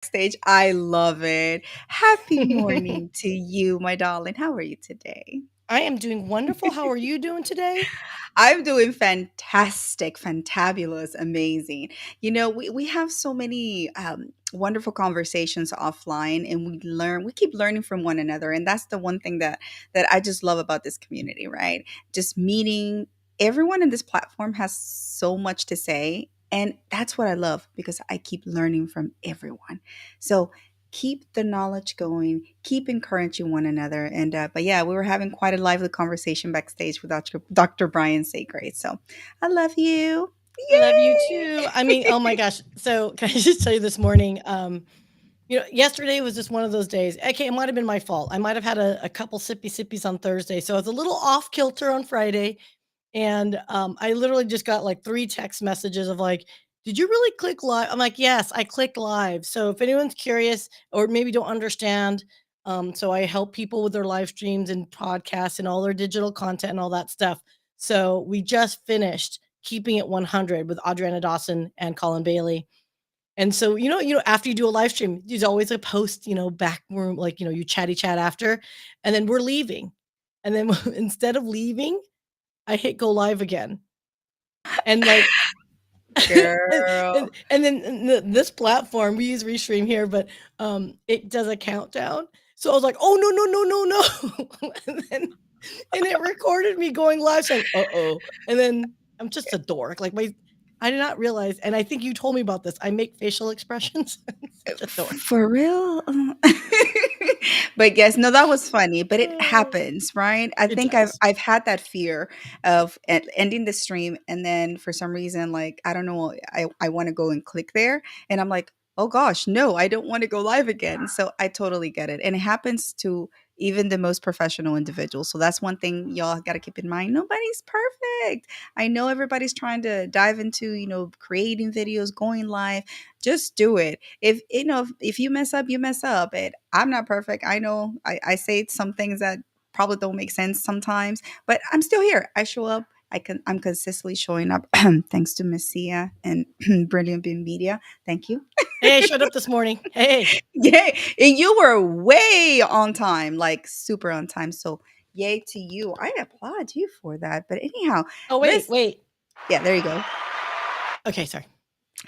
Stage. I love it. Happy morning to you, my darling. How are you today? I am doing wonderful. How are you doing today? I'm doing fantastic, fantabulous, amazing. We have so many wonderful conversations offline, and we keep learning from one another. And that's the one thing that I just love about this community, right? Just meeting everyone in this platform has so much to say. And that's what I love because I keep learning from everyone. So keep the knowledge going, keep encouraging one another. But yeah, we were having quite a lively conversation backstage with Dr. Bryan Sagray. So I love you. I love you too. I mean, oh my gosh. So can I just tell you this morning? Yesterday was just one of those days. Okay, it might have been my fault. I might have had a couple sippy sippies on Thursday, so I was a little off kilter on Friday, and I literally just got like 3 text messages of like, "Did you really click live?" I'm like, "Yes, I clicked live." So if anyone's curious or maybe don't understand, so I help people with their live streams and podcasts and all their digital content and all that stuff. So we just finished Keeping It 100 with Adriana Dawson and Colin Bailey. And so, after you do a live stream, there's always a post, back room, like, you chatty chat after, and then we're leaving. And then instead of leaving, I hit go live again. And like, and, Girl. and then this platform, we use Restream here, but it does a countdown. So I was like, oh, no, no, no, no, no. and it recorded me going live saying, uh-oh. And then I'm just a dork. I did not realize, and I think you told me about this. I make facial expressions. Such a dork. For real? But yes, no, that was funny, but it Uh, happens, right? I It think I've does. I've had that fear of ending the stream, and then for some reason, like I don't know, I want to go and click there, and I'm like, oh gosh, no, I don't want to go live again. So I totally get it, and it happens to even the most professional individuals. So that's one thing y'all got to keep in mind. Nobody's perfect. I know everybody's trying to dive into creating videos, going live. Just do it. If you mess up, you mess up. And I'm not perfect. I know I say some things that probably don't make sense sometimes, but I'm still here. I show up. I'm consistently showing up thanks to Miss Sia and Brilliant Bean Media. Thank you. Hey, I showed up this morning. Hey. Yay. And you were way on time, like super on time. So yay to you. I applaud you for that. But anyhow, Oh, wait, let's wait. yeah, there you go. Okay, sorry.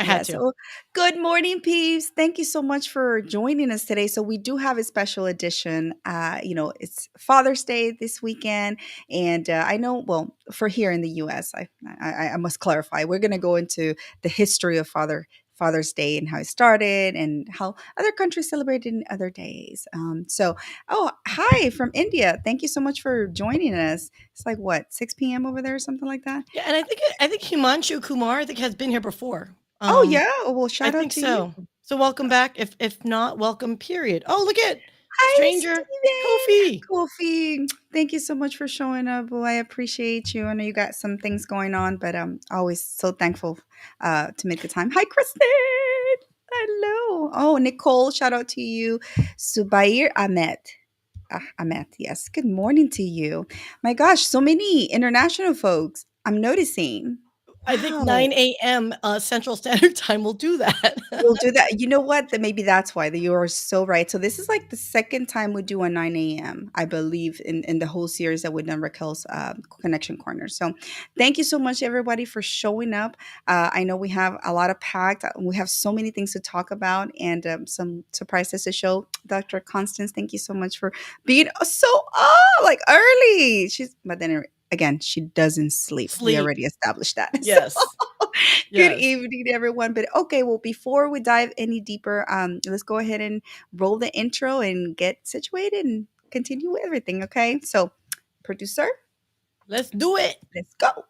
I had Yes. to. So, good morning, peeps. Thank you so much for joining us today. So, we do have a special edition. It's Father's Day this weekend, and I know. Well, for here in the U.S., I must clarify. We're going to go into the history of Father's Day and how it started, and how other countries celebrated in other days. Oh, hi from India. Thank you so much for joining us. It's like what 6 p.m. over there, or something like that. Yeah, and I think Himanshu Kumar, I think, has been here before. Oh yeah. Oh, well, I shout out think to you. so. So welcome back. If not, welcome, period. Oh, look at Hi, stranger Steven. Kofi. Kofi, thank you so much for showing up. Well, I appreciate you. I know you got some things going on, but I'm always so thankful to make the time. Hi, Kristen. Hello. Oh, Nicole, shout out to you. Subair Ahmed. Ahmed, yes. Good morning to you. My gosh, so many international folks I'm noticing. I think Wow. 9 a.m. Central Standard Time will do that. We'll do that. You know what? That maybe that's why that you are so right. So this is like the second time we do a 9 a.m. I believe in the whole series that we've done Raquel's Connection Corner. So thank you so much everybody for showing up. I know we have a lot of packed. We have so many things to talk about and some surprises to show. Dr. Constance, thank you so much for being so like early. But then again, she doesn't sleep. We Sleep. already established that. So Yes. good Yes. evening, everyone. But okay, well, before we dive any deeper, let's go ahead and roll the intro and get situated and continue with everything. Okay, so producer, Let's do it. let's go.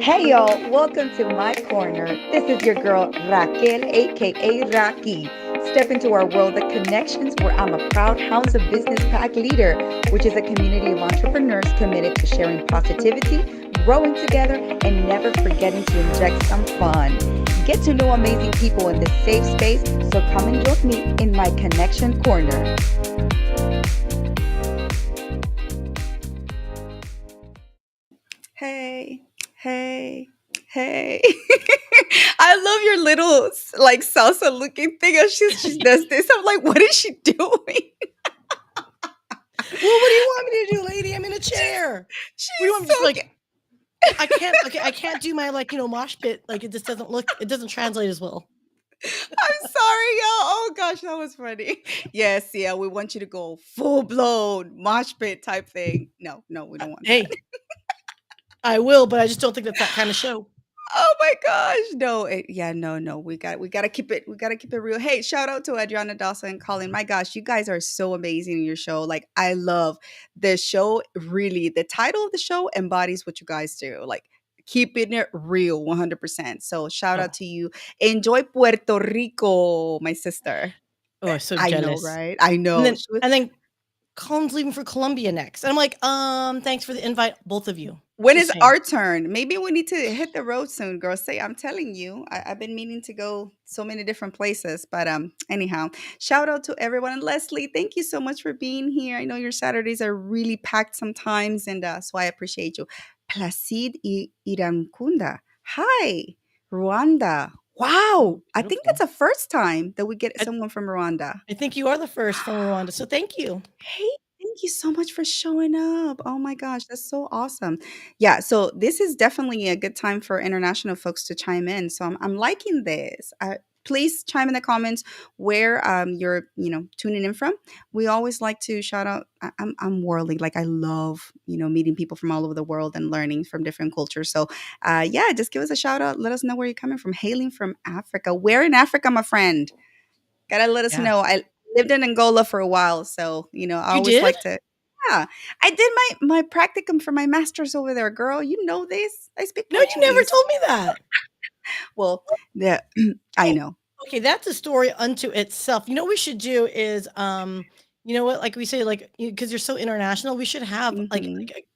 Hey y'all, welcome to my corner. This is your girl Raquel, aka Raki. Step into our world of connections where I'm a proud Hounds of Business Pack leader, which is a community of entrepreneurs committed to sharing positivity, growing together, and never forgetting to inject some fun. Get to know amazing people in this safe space, so come and join me in my connection corner. Hey, hey, Hey. I love your little like salsa looking thing. She does this. I'm like, what is she doing? Well, what do you want me to do, lady? I'm in a she's chair. What do you she's want me to so just like I can't okay, I can't do my like, mosh pit. Like it doesn't translate as well. I'm sorry, y'all. Oh gosh, that was funny. Yes, yeah, we want you to go full blown mosh pit type thing. No, no, we don't want that. Hey, I will, but I just don't think that's that kind of show. Oh my gosh. No, yeah, no, no. We gotta keep it, we gotta keep it real. Hey, shout out to Adriana Dawson and Colin. My gosh, you guys are so amazing in your show. Like, I love the show, really. The title of the show embodies what you guys do. Like, keeping it real 100%. So shout out Oh, to you. Enjoy Puerto Rico, my sister. oh, I'm so I know, jealous. right? I And know. then and then Colin's leaving for Colombia next. And I'm like, thanks for the invite, both of you. When Just is saying. our turn? Maybe we need to hit the road soon, girl. Say, I'm telling you, I've been meaning to go so many different places. But anyhow, shout out to everyone. And Leslie, thank you so much for being here. I know your Saturdays are really packed sometimes, and so I appreciate you. Placid Irankunda. Hi, Rwanda. Oh, Wow, I think that's beautiful. the first time that we get I someone from Rwanda. I think you are the first from Rwanda, so thank you. Hey, thank you so much for showing up. Oh my gosh, that's so awesome. Yeah, so this is definitely a good time for international folks to chime in. So I'm liking this. Please chime in the comments where you're tuning in from. We always like to shout out. I'm worldly, like I love meeting people from all over the world and learning from different cultures. So yeah, just give us a shout out. Let us know where you're coming from. Hailing from Africa. Where in Africa, my friend? Gotta let us Yeah. know. I lived in Angola for a while, so I You always did? like to. Yeah, I did my practicum for my master's over there, girl. You know this. I speak No, you never Portuguese. told me that. Well, the I Oh, know. okay, that's a story unto itself. You know what we should do is, you know what, like we say, like, because you're so international, we should have Hmm.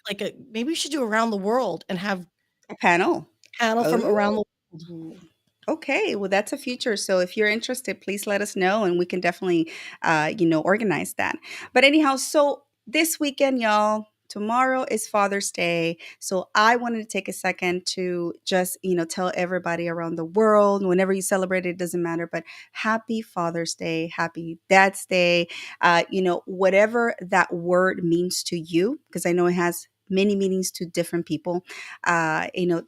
like a maybe we should do around the world and have A panel. panel from around Oh. the world. Okay, well, that's a future. So if you're interested, please let us know, and we can definitely, organize that. But anyhow, so this weekend, y'all, tomorrow is Father's Day. So I wanted to take a second to just, tell everybody around the world, whenever you celebrate it, it doesn't matter, but happy Father's Day, happy Dad's Day, whatever that word means to you, because I know it has many meanings to different people.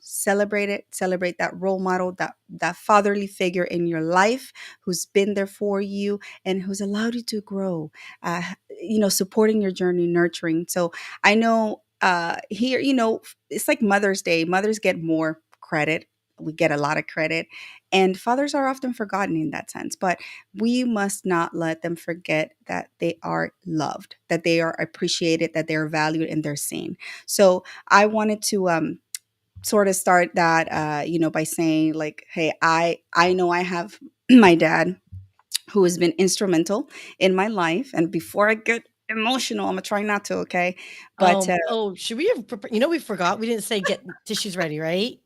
Celebrate it, celebrate that role model, that fatherly figure in your life who's been there for you and who's allowed you to grow, supporting your journey, nurturing. So I know here, it's like Mother's Day. Mothers get more credit. We get a lot of credit, and fathers are often forgotten in that sense, but we must not let them forget that they are loved, that they are appreciated, that they're valued, and they're seen. So I wanted to sort of start that by saying, like, hey, I know I have my dad who has been instrumental in my life. And before I get emotional, I'm gonna try not to, okay? But Oh, should we have we forgot. We didn't say get tissues ready, right?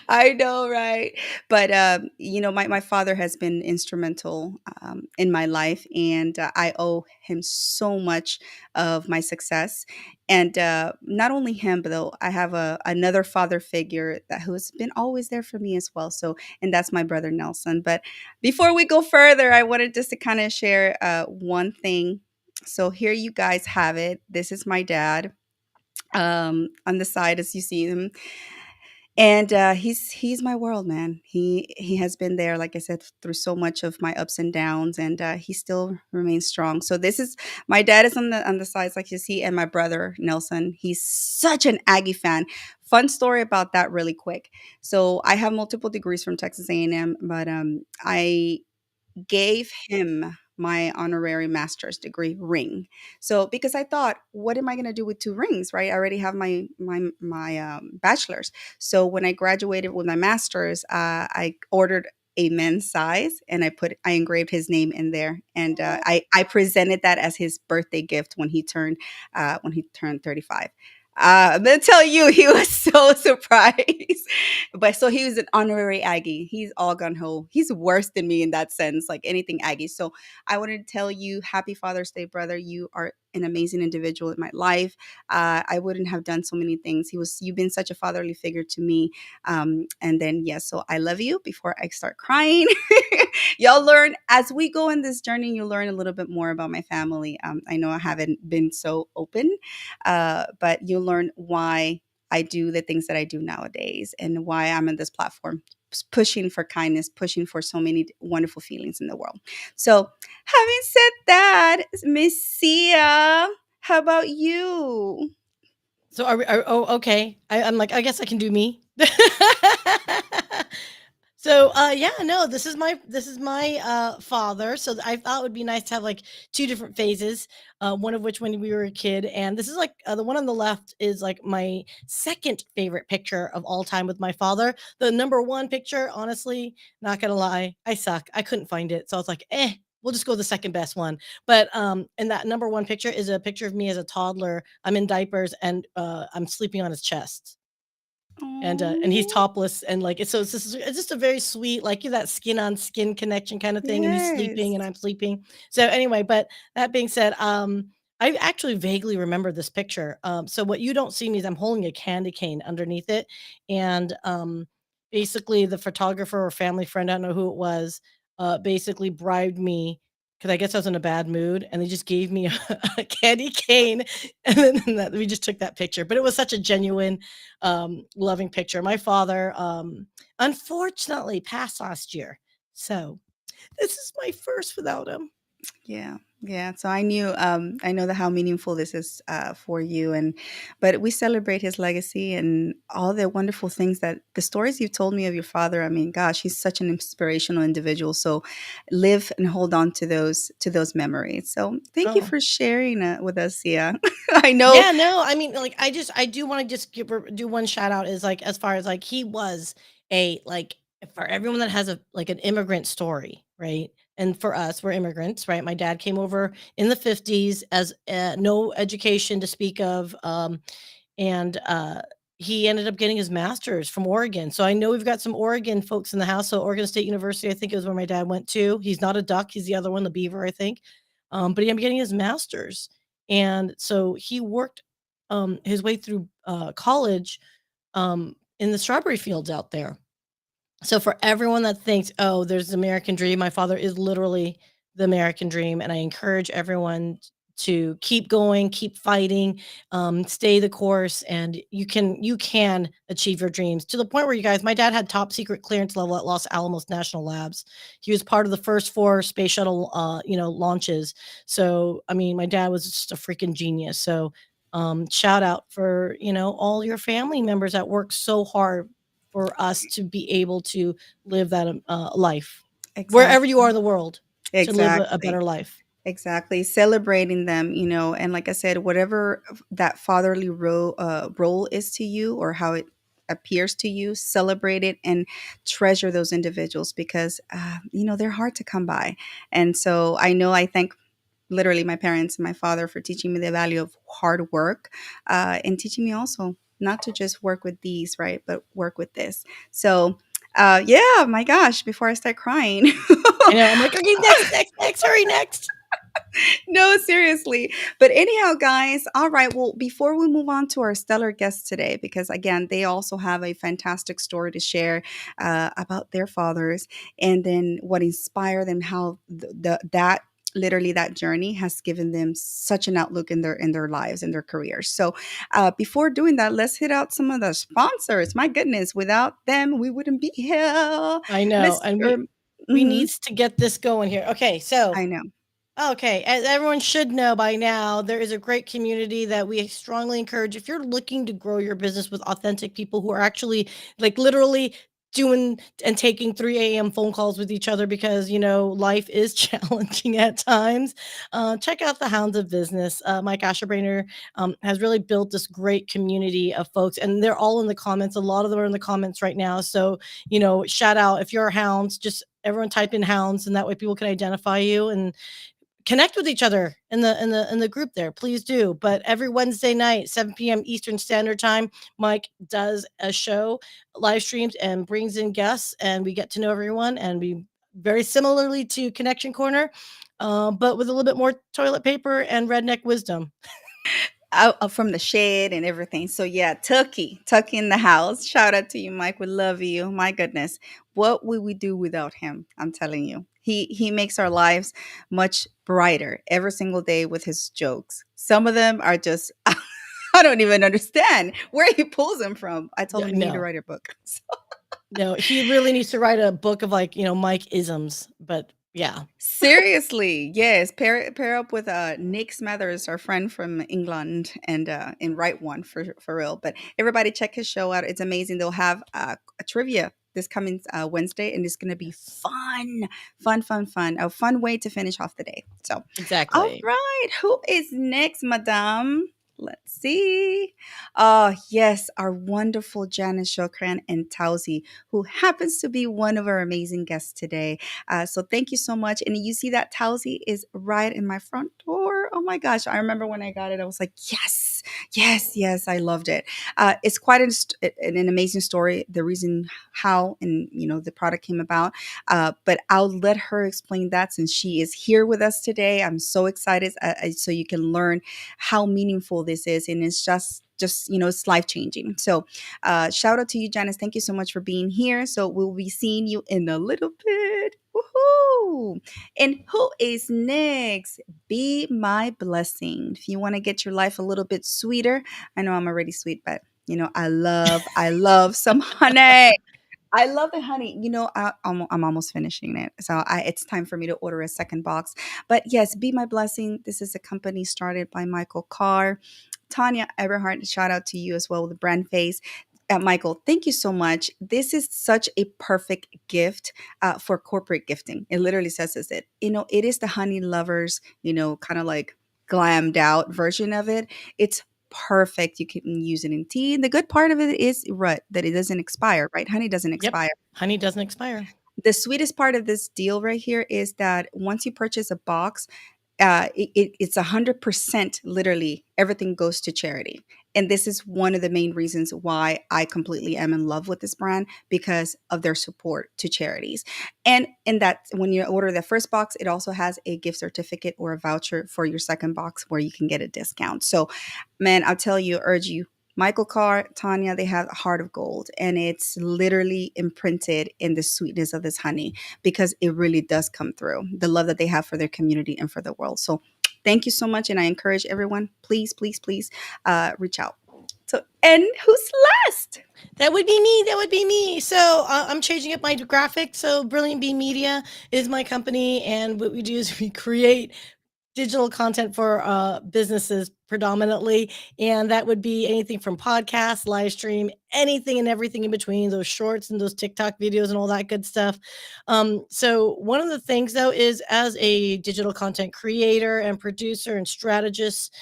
I know, right? But my father has been instrumental in my life, and I owe him so much of my success. And not only him, but though I have another father figure that who's been always there for me as well. So, and that's my brother Nelson. But before we go further, I wanted just to kind of share one thing. So here you guys have it. This is my dad on the side as you see him, and he's my world, man. He has been there, like I said, through so much of my ups and downs, and he still remains strong. So this is my dad is on the sides, like you see, and my brother Nelson. He's such an Aggie fan. Fun story about that, really quick. So I have multiple degrees from Texas A&M, but I gave him my honorary master's degree ring. So because I thought, what am I going to do with two rings, right? I already have my bachelor's. So when I graduated with my master's, I ordered a men's size and I engraved his name in there, and I presented that as his birthday gift when he turned 35. I'm gonna tell you, he was so surprised. But so he was an honorary Aggie. He's all gun ho. He's worse than me in that sense, like anything Aggie. So I wanted to tell you, happy Father's Day, brother. You are an amazing individual in my life. I wouldn't have done so many things. You've been such a fatherly figure to me. And then yes, so I love you. Before I start crying, y'all learn as we go in this journey. You learn a little bit more about my family. I know I haven't been so open, but you'll learn why I do the things that I do nowadays and why I'm in this platform pushing for kindness, pushing for so many wonderful feelings in the world. So, having said that, Miss Sia, how about you? So oh, okay. I'm like, I guess I can do me. So, yeah, no, this is my father. So I thought it would be nice to have like two different phases. One of which when we were a kid, and this is like the one on the left is like my second favorite picture of all time with my father. The number one picture, honestly, not gonna lie, I suck. I couldn't find it, so I was like, we'll just go with the second best one. But and that number one picture is a picture of me as a toddler. I'm in diapers and I'm sleeping on his chest, and he's Oh, topless, and like it's just a very sweet, like, you that skin on skin connection kind of thing, and he's sleeping and yes. I'm sleeping. So anyway, but that being said, I actually vaguely remember this picture. So what you don't see me is I'm holding a candy cane underneath it, and basically the photographer or family friend, I don't know who it was, basically bribed me because I guess I was in a bad mood, and they just gave me a candy cane, and then we just took that picture. But it was such a genuine, loving picture. My father, unfortunately passed last year. So this is my first without him. Yeah, yeah. So I know that how meaningful this is for you, and but we celebrate his legacy and all the wonderful things that the stories you've told me of your father. I mean, gosh, he's such an inspirational individual. So live and hold on to those memories. So thank you Oh, for sharing with us. Yeah, I know. yeah, no, I mean, like, I do wanna just do one shout out is, like, as far as, like, he was a, like, for everyone that has a like, an immigrant story, right? And for us, we're immigrants, right? My dad came over in the '50s as, no education to speak of, and he ended up getting his master's from Oregon. So I know we've got some Oregon folks in the house. So Oregon State University, I think, is where my dad went to. He's not a duck; he's the other one, the beaver, I think. But he ended up getting his master's, and so he worked his way through college in the strawberry fields out there. So for everyone that thinks, "Oh, there's the American dream," my father is literally the American dream, and I encourage everyone to keep going, keep fighting, stay the course, and you can achieve your dreams to the point where you guys. My dad had top secret clearance level at Los Alamos National Labs. He was part of the first four space shuttle, launches. So I mean, my dad was just a freaking genius. So shout out for all your family members that work so hard for us to be able to live that, life. Wherever you are Exactly. in the world, to live a Exactly. better life. Exactly. Celebrating them, and like I said, whatever that fatherly role is to you or how it appears to you, celebrate it and treasure those individuals because, they're hard to come by. And so I thank literally my parents and my father for teaching me the value of hard work and teaching me also not to just work with these, right, but work with this. So, yeah, my gosh, before I start crying. I know, I'm like, "Okay, next, next, next, hurry, next." No, seriously. But anyhow, guys, all right. Well, before we move on to our stellar guests today, because again, they also have a fantastic story to share about their fathers and then what inspired them, how that literally that journey has given them such an outlook in their lives and their careers. So before doing that, let's hit out some of the sponsors. My goodness, without them we wouldn't be here. I know, and Mr. we Mhm, needs to get this going here. Okay, so I know. okay, as everyone should know by now, there is a great community that we strongly encourage. If you're looking to grow your business with authentic people who are actually, like, literally doing and taking 3 a.m. phone calls with each other because, life is challenging at times, check out the Hounds of Business. Mike Asherbrainer has really built this great community of folks, and they're all in the comments. A lot of them are in the comments right now. So, shout out if you're a Hounds, just everyone type in Hounds, and that way people can identify you. And connect with each other in the group there, please do. But every Wednesday night, 7 p.m. Eastern Standard Time, Mike does a show, live streams, and brings in guests, and we get to know everyone. And we very similarly to Connection Corner, but with a little bit more toilet paper and redneck wisdom. Out from the shed and everything. So yeah, Tucky in the house. Shout out to you, Mike. We love you. My goodness, what would we do without him? I'm telling you, he makes our lives much brighter every single day with his jokes. Some of them are just I don't even understand where he pulls them from. I told Yeah, him you need to no, write a book. no, he really needs to write a book of like Mike isms. But yeah, Seriously, yes. Pair up with Nick Smathers, our friend from England, and write one for real. But everybody check his show out. It's amazing. They'll have a trivia this coming Wednesday, and it's gonna be yes, fun, fun, fun, fun. A fun way to finish off the day. So, all exactly. right, who is next, Madame? Let's see. Oh, yes, our wonderful Janice Shokrian and Tausi, who happens to be one of our amazing guests today. So thank you so much. And you see that Towsy is right in my front door. Oh my gosh. I remember when I got it, I was like, yes, yes, yes. I loved it. It's quite an amazing story. The reason how and, the product came about. But I'll let her explain that since she is here with us today. I'm so excited so you can learn how meaningful this is. And it's just it's life changing. So shout out to you, Janice. Thank you so much for being here. So we'll be seeing you in a little bit. Woohoo! And who is next? Be my blessing. If you want to get your life a little bit sweeter, I know I'm already sweet, but I love some honey. I love the honey. I'm almost finishing it. So it's time for me to order a second box. But yes, Be My Blessing. This is a company started by Michael Carr. Tanya Eberhardt, shout out to you as well with the brand face. Michael, thank you so much. This is such a perfect gift for corporate gifting. It literally says it. It is the honey lovers, kind of like glammed out version of it. It's perfect. You can use it in tea. And the good part of it is that it doesn't expire, right? Honey doesn't Yep, expire. honey doesn't expire. The sweetest part of this deal right here is that once you purchase a box, it's 100% literally everything goes to charity. And this is one of the main reasons why I completely am in love with this brand because of their support to charities. And in that, when you order the first box, it also has a gift certificate or a voucher for your second box where you can get a discount. So, man, I'll tell you, urge you. Michael Carr, Tanya, they have Heart of Gold, and it's literally imprinted in the sweetness of this honey because it really does come through the love that they have for their community and for the world. So thank you so much. And I encourage everyone, please, please, please reach out. So, and who's last? That would be me. That would be me. So I'm changing up my graphic. So Brilliant Bee Media is my company, and what we do is we create digital content for businesses predominantly, and that would be anything from podcasts, live stream, anything and everything in between, those shorts and those TikTok videos and all that good stuff. So one of the things though is, as a digital content creator and producer and strategist,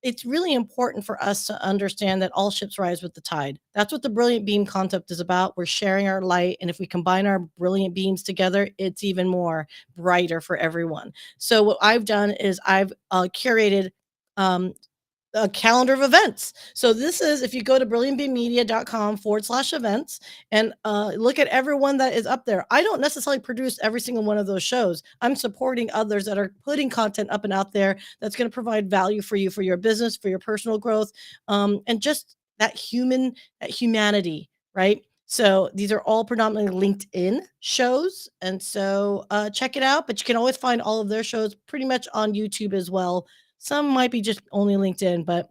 it's really important for us to understand that all ships rise with the tide. That's what the brilliant beam concept is about. We're sharing our light, and if we combine our brilliant beams together, it's even more brighter for everyone. So what I've done is I've curated um, a calendar of events. So this is, if you go to brilliantbeammedia.com/events and look at everyone that is up there. I don't necessarily produce every single one of those shows. I'm supporting others that are putting content up and out there that's going to provide value for you, for your business, for your personal growth, and just that humanity, right? So these are all predominantly LinkedIn shows. And so check it out, but you can always find all of their shows pretty much on YouTube as well. Some might be just only LinkedIn, but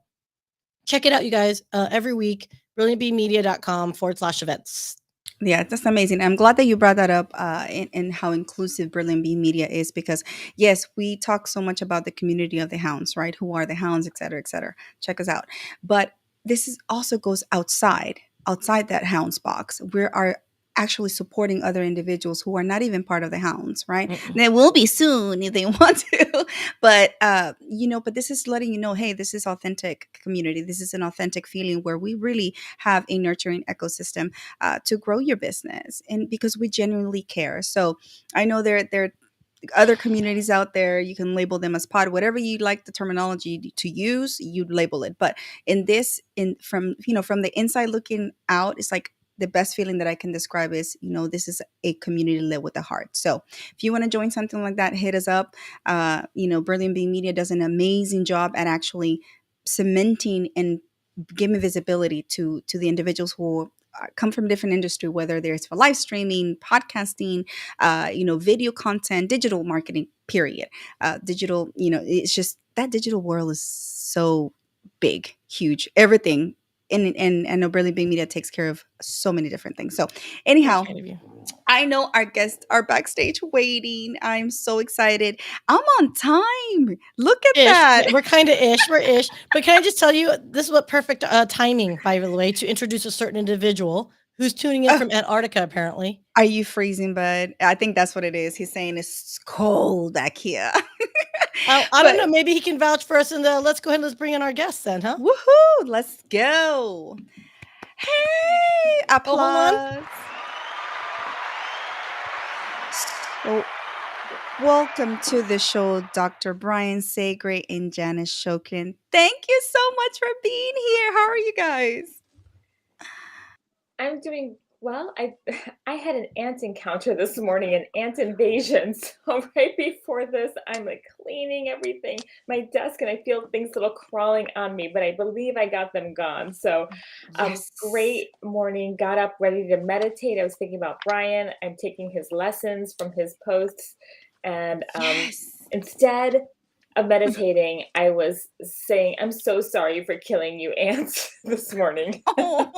check it out, you guys. Every week, brilliantbeammedia.com/events. Yeah, that's amazing. I'm glad that you brought that up and how inclusive Brilliant Bee Media is because, yes, we talk so much about the community of the hounds, right? Who are the hounds, et cetera, et cetera. Check us out. But this is also goes outside that hounds box. We are actually supporting other individuals who are not even part of the hounds, right? Mm-mm. They will be soon if they want to. But, but this is letting you know, hey, this is authentic community. This is an authentic feeling where we really have a nurturing ecosystem to grow your business and because we genuinely care. So I know they're other communities out there, you can label them as pod, whatever you like the terminology to use, you label it. But in this, in from from the inside looking out, it's like the best feeling that I can describe is, this is a community led with a heart. So if you want to join something like that, hit us up. Brilliant Being Media does an amazing job at actually cementing and giving visibility to the individuals who come from different industry, whether there's for live streaming, podcasting, video content, digital marketing, period. Digital, it's just that digital world is so big, huge, everything. And I know Brilliant Big Media takes care of so many different things. So Very anyhow, kind of you. I know our guests are backstage waiting. I'm so excited. I'm on time. Look at Ish. that. We're kind of ish. We're ish. But can I just tell you, this is what perfect timing, by the way, to introduce a certain individual who's tuning in from Antarctica, apparently. Are you freezing, bud? I think that's what it is. He's saying it's cold back here. I don't know. But Maybe he can vouch for us, and let's go ahead and let's bring in our guests then, huh? woohoo, let's go. Hey, Oh, hold on. applause. So, welcome to the show, Dr. Bryan Sagray and Janice Shokrian. Thank you so much for being here. How are you guys? I'm doing well. I had an ant encounter this morning, an ant invasion. So right before this, I'm like cleaning everything, my desk, and I feel things little crawling on me, but I believe I got them gone. So Yes. great morning, got up ready to meditate. I was thinking about Bryan. I'm taking his lessons from his posts. And Yes. instead of meditating, I was saying, I'm so sorry for killing you, ants, this morning. Oh.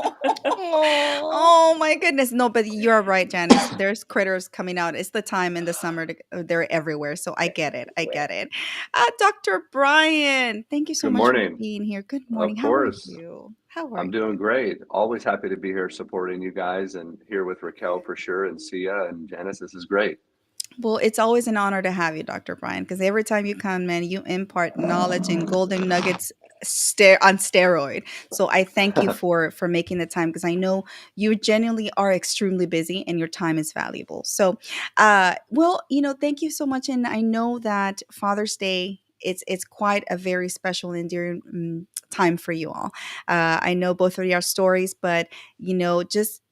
Aw. Oh my goodness. No, but you're right, Janice. There's critters coming out. It's the time in the summer. They're everywhere. So I get it. I Everywhere. get it. Dr. Bryan, thank you so Good much for morning. being here. Good morning. Of How are course. you? How are I'm doing you? great. Always happy to be here supporting you guys and here with Raquel for sure and Sia and Janice. This is great. Well, it's always an honor to have you, Dr. Bryan, because every time you come, man, you impart knowledge and golden nuggets on steroid. So I thank you for making the time, because I know you genuinely are extremely busy and your time is valuable. So, well, thank you so much. And I know that Father's Day, it's quite a very special and endearing time for you all. I know both of your stories, but just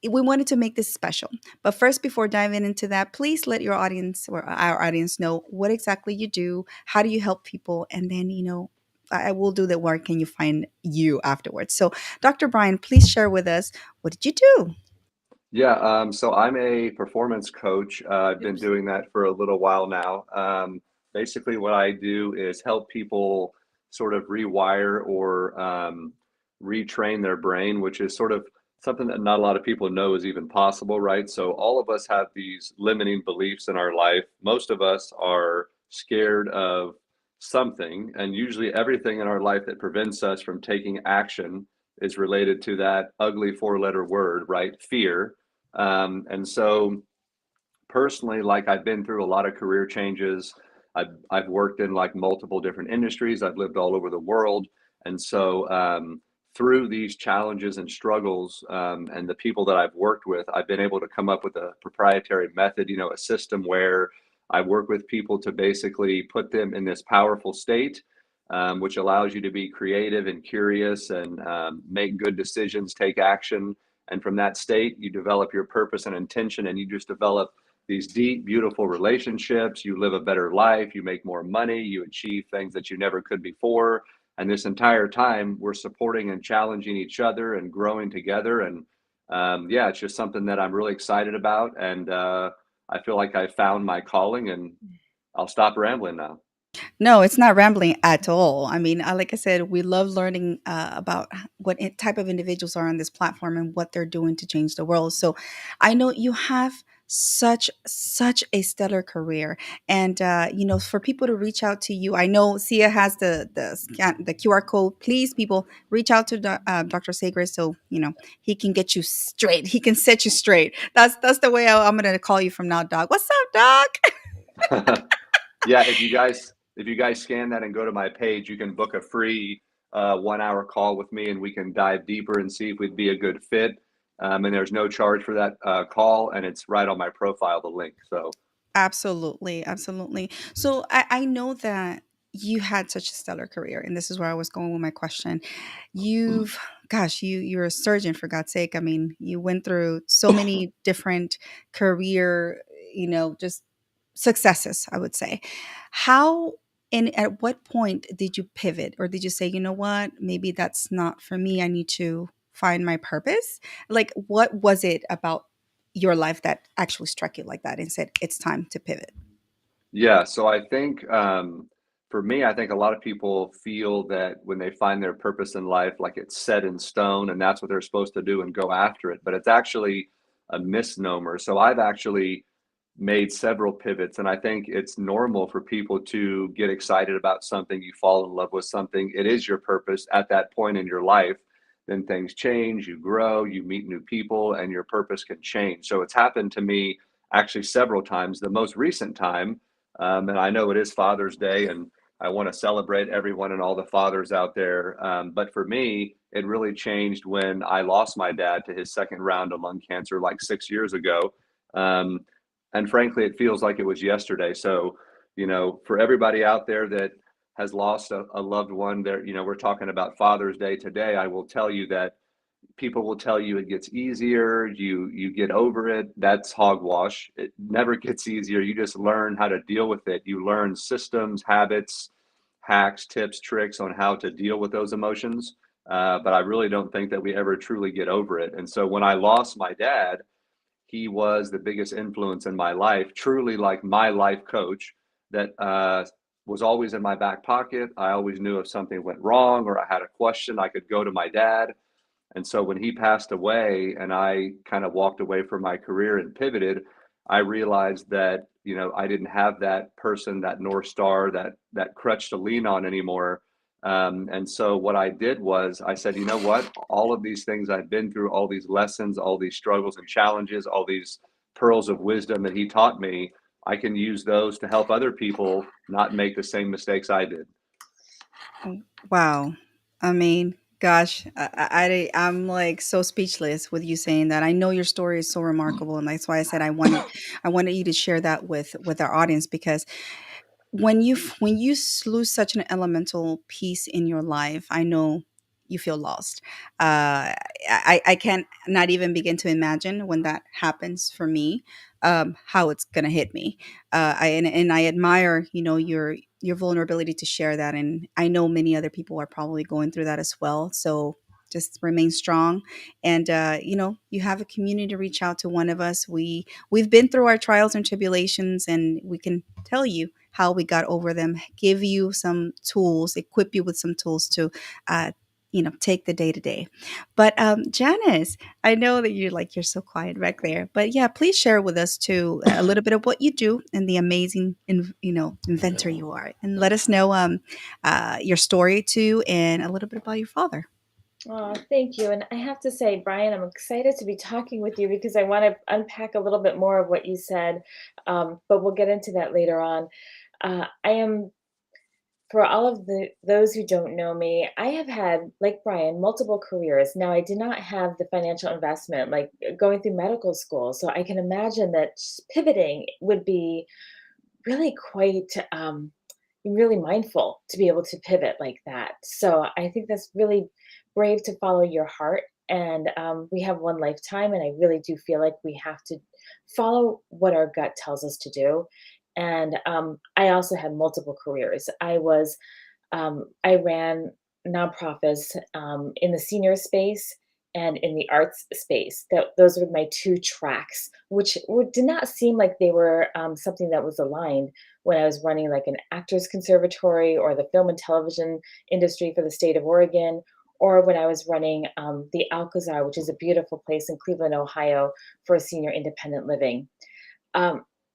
we wanted to make this special. But first, before diving into that, please let your audience or our audience know what exactly you do. How do you help people? And then, I will do the work and you find you afterwards. So, Dr. Bryan, please share with us, what did you do? Yeah, so I'm a performance coach. I've been Oops. doing that for a little while now. Basically, what I do is help people sort of rewire or retrain their brain, which is sort of something that not a lot of people know is even possible, right? So, all of us have these limiting beliefs in our life. Most of us are scared of something, and usually everything in our life that prevents us from taking action is related to that ugly four-letter word, right? Fear. And so personally, like I've been through a lot of career changes. I've worked in like multiple different industries. I've lived all over the world. And so through these challenges and struggles and the people that I've worked with, I've been able to come up with a proprietary method, a system where I work with people to basically put them in this powerful state, which allows you to be creative and curious and make good decisions, take action. And from that state, you develop your purpose and intention, and you just develop these deep, beautiful relationships. You live a better life, you make more money, you achieve things that you never could before. And this entire time, we're supporting and challenging each other and growing together. And yeah, it's just something that I'm really excited about. And I feel like I found my calling, and I'll stop rambling now. No, it's not rambling at all. I mean, like I said, we love learning about what type of individuals are on this platform and what they're doing to change the world. So I know you have such a stellar career, and for people to reach out to you, I know Sia has the QR code. Please, people, reach out to Dr. Sagres, so he can get you straight. He can set you straight. That's the way I'm going to call you from now, Doc. What's up, Doc? Yeah, if you guys scan that and go to my page, you can book a free 1 hour call with me, and we can dive deeper and see if we'd be a good fit. And there's no charge for that call, and it's right on my profile, the link. So Absolutely, absolutely. So I know that you had such a stellar career, and this is where I was going with my question. You've, gosh, you're a surgeon for God's sake. I mean, you went through so many different career, just successes, I would say. How and at what point did you pivot, or did you say, you know what, maybe that's not for me. I need to find my purpose. Like, what was it about your life that actually struck you like that and said it's time to pivot? Yeah, so I think for me, I think a lot of people feel that when they find their purpose in life, like it's set in stone and that's what they're supposed to do and go after it. But it's actually a misnomer. So I've actually made several pivots, and I think it's normal for people to get excited about something. You fall in love with something, it is your purpose at that point in your life. Then things change, you grow, you meet new people, and your purpose can change. So it's happened to me actually several times. The most recent time, and I know it is Father's Day, and I want to celebrate everyone and all the fathers out there. But for me, it really changed when I lost my dad to his second round of lung cancer like 6 years ago. Um, and frankly, it feels like it was yesterday. So, for everybody out there that has lost a loved one, there, we're talking about Father's Day today. I will tell you that people will tell you it gets easier, you get over it. That's hogwash. It never gets easier. You just learn how to deal with it. You learn systems, habits, hacks, tips, tricks on how to deal with those emotions. But I really don't think that we ever truly get over it. And so when I lost my dad, he was the biggest influence in my life, truly like my life coach that was always in my back pocket. I always knew if something went wrong or I had a question, I could go to my dad. And so when he passed away and I kind of walked away from my career and pivoted, I realized that, I didn't have that person, that North Star, that crutch to lean on anymore. And so what I did was I said, you know what, all of these things I've been through, all these lessons, all these struggles and challenges, all these pearls of wisdom that he taught me, I can use those to help other people not make the same mistakes I did. Wow. I mean, gosh, I'm like so speechless with you saying that. I know your story is so remarkable, and that's why I said I wanted you to share that with our audience, because when you lose such an elemental piece in your life, I know you feel lost. I can't not even begin to imagine when that happens for me, how it's gonna hit me. And I admire, your vulnerability to share that, and I know many other people are probably going through that as well. So just remain strong, and you have a community to reach out to one of us. We've been through our trials and tribulations, and we can tell you how we got over them, give you some tools, equip you with some tools to, take the day to day. But Janice, I know that you're so quiet back there, but yeah, please share with us too a little bit of what you do and the amazing, inventor you are, and let us know your story too, and a little bit about your father. Oh, thank you. And I have to say, Brian, I'm excited to be talking with you because I want to unpack a little bit more of what you said, but we'll get into that later on. I am, for all of those who don't know me, I have had, like Brian, multiple careers. Now, I did not have the financial investment like going through medical school, so I can imagine that pivoting would be really quite really mindful to be able to pivot like that. So I think that's really brave to follow your heart. And we have one lifetime, and I really do feel like we have to follow what our gut tells us to do. And I also had multiple careers. I ran nonprofits in the senior space and in the arts space. Those were my two tracks, which did not seem like they were something that was aligned when I was running like an actors conservatory or the film and television industry for the state of Oregon, or when I was running the Alcazar, which is a beautiful place in Cleveland, Ohio, for senior independent living.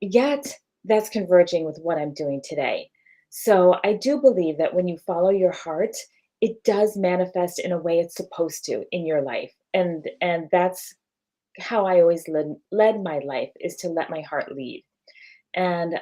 Yet that's converging with what I'm doing today. So I do believe that when you follow your heart, it does manifest in a way it's supposed to in your life. And that's how I always led my life, is to let my heart lead. And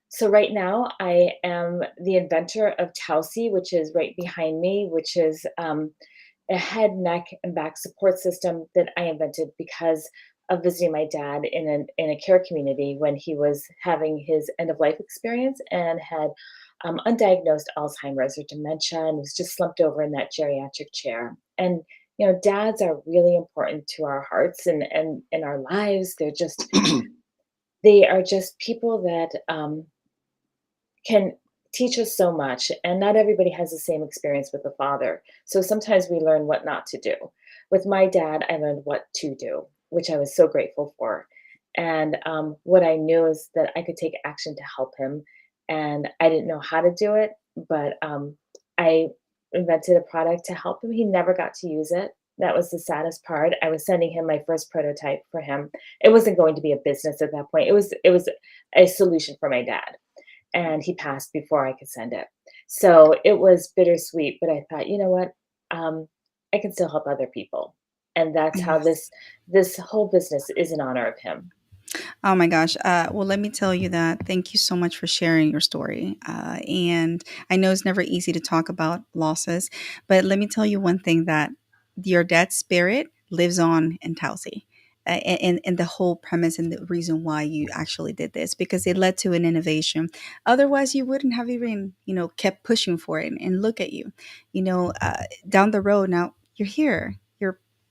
so right now I am the inventor of Tausi, which is right behind me, which is a head, neck, and back support system that I invented because of visiting my dad in a care community when he was having his end of life experience and had undiagnosed Alzheimer's or dementia and was just slumped over in that geriatric chair. And dads are really important to our hearts and in our lives. They are just people that can teach us so much, and not everybody has the same experience with a father. So sometimes we learn what not to do. With my dad, I learned what to do, which I was so grateful for. And what I knew is that I could take action to help him, and I didn't know how to do it, but I invented a product to help him. He never got to use it. That was the saddest part. I was sending him my first prototype for him. It wasn't going to be a business at that point. It was a solution for my dad, and he passed before I could send it. So it was bittersweet, but I thought, you know what? Um, I can still help other people. And that's how Yes. this whole business is in honor of him. Oh my gosh. Well, let me tell you that. Thank you so much for sharing your story. And I know it's never easy to talk about losses, but let me tell you one thing, that your dad's spirit lives on in Tausi. And the whole premise and the reason why you actually did this, because it led to an innovation. Otherwise, you wouldn't have even, kept pushing for it. And look at you, down the road now. You're here.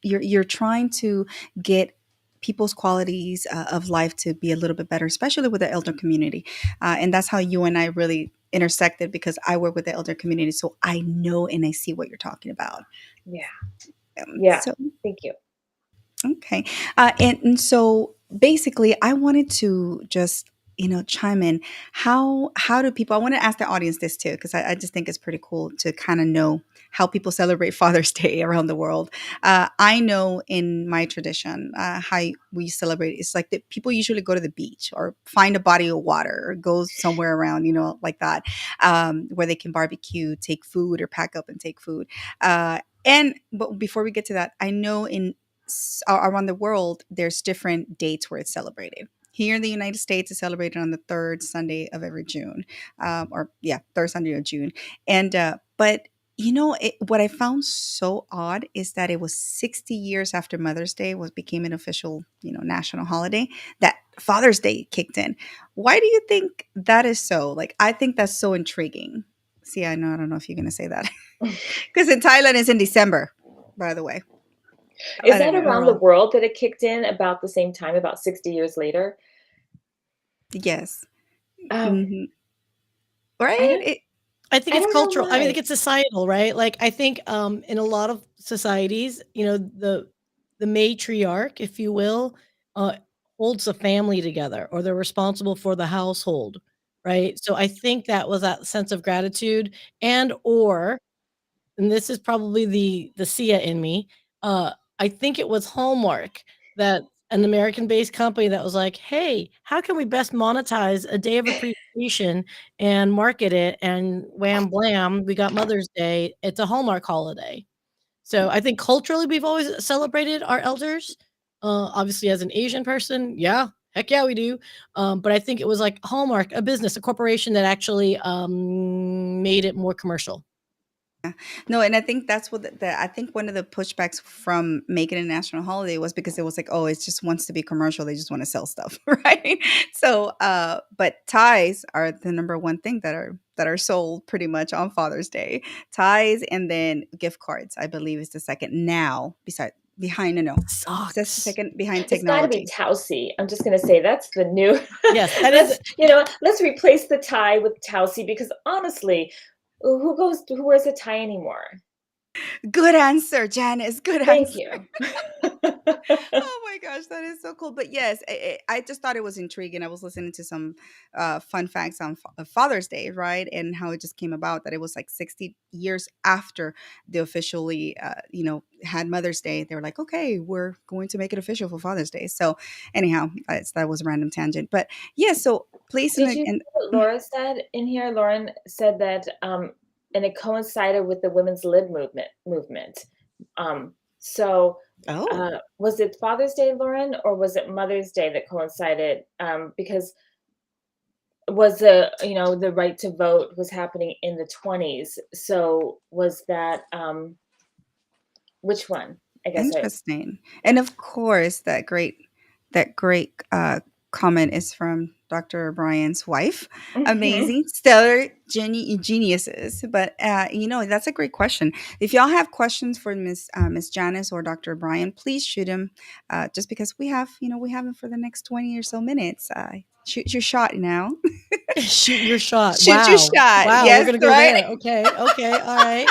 You're trying to get people's qualities of life to be a little bit better, especially with the elder community. And that's how you and I really intersected, because I work with the elder community. So I know and I see what you're talking about. Yeah. Yeah. So, Thank you. okay. And so basically, I wanted to just, chime in. How do people, I want to ask the audience this too, because I just think it's pretty cool to kind of know how people celebrate Father's Day around the world. I know in my tradition, how we celebrate, it's like that people usually go to the beach or find a body of water or go somewhere around, like that, where they can barbecue, take food, or pack up and take food. But before we get to that, I know around the world, there's different dates where it's celebrated. Here in the United States, it's celebrated on the third Sunday of every June, or yeah, third Sunday of June. And but what I found so odd is that it was 60 years after Mother's Day became an official, national holiday, that Father's Day kicked in. Why do you think that is so? Like, I think that's so intriguing. See, I don't know if you're going to say that, because in Thailand it's in December, by the way. Is I don't that know. around the world that it kicked in about the same time, about 60 years later? Yes. Oh, Mhm. I Right? don't I think I it's don't know cultural. I mean, I think why. it's societal, right? Like I think in a lot of societies, the matriarch, if you will, uh holds the family together, or they're responsible for the household, right? So I think that was that sense of gratitude, and this is probably the Sia in me. I think it was Hallmark, that an American-based company that was like, "Hey, how can we best monetize a day of appreciation and market it?" And wham blam, we got Mother's Day. It's a Hallmark holiday. So I think culturally we've always celebrated our elders. Obviously, as an Asian person, yeah, heck yeah, we do. But I think it was like Hallmark, a business, a corporation that actually made it more commercial. No, and I think that's what I think one of the pushbacks from making it a national holiday was because it was like, oh, it just wants to be commercial. They just want to sell stuff, right? So, but ties are the number one thing that are sold pretty much on Father's Day. Ties, and then gift cards, I believe, is the second now. Behind, no, that's the Socks. second behind It's gotta be technology. Tausi. I'm just gonna say that's the new Yes, that is. let's replace the tie with Tausi because honestly, who wears a tie anymore? Good answer, Janice. Good Thank answer. you. Oh my gosh, that is so cool. But yes, I just thought it was intriguing. I was listening to some fun facts on Father's Day, right? And how it just came about that it was like 60 years after they officially, had Mother's Day. They were like, okay, we're going to make it official for Father's Day. So, anyhow, that was a random tangent. But yeah, so place Did you and hear what Laura said in here? Lauren said that, and it coincided with the women's lib movement. So, oh, was it Father's Day, Lauren, or was it Mother's Day that coincided? Because was the right to vote was happening in the 20s. So was that which one? I guess I interesting. And of course, that great that great comment is from Dr. Bryan's wife. Mhm. Amazing, stellar geniuses. But that's a great question. If y'all have questions for Miss Janice or Dr. Bryan, please shoot them. Just because we have them for the next 20 or so minutes. Shoot your shot now. Shoot your shot. Shoot your Wow. shot. Wow, we're Yes, gonna go right. there. Okay, okay, all right.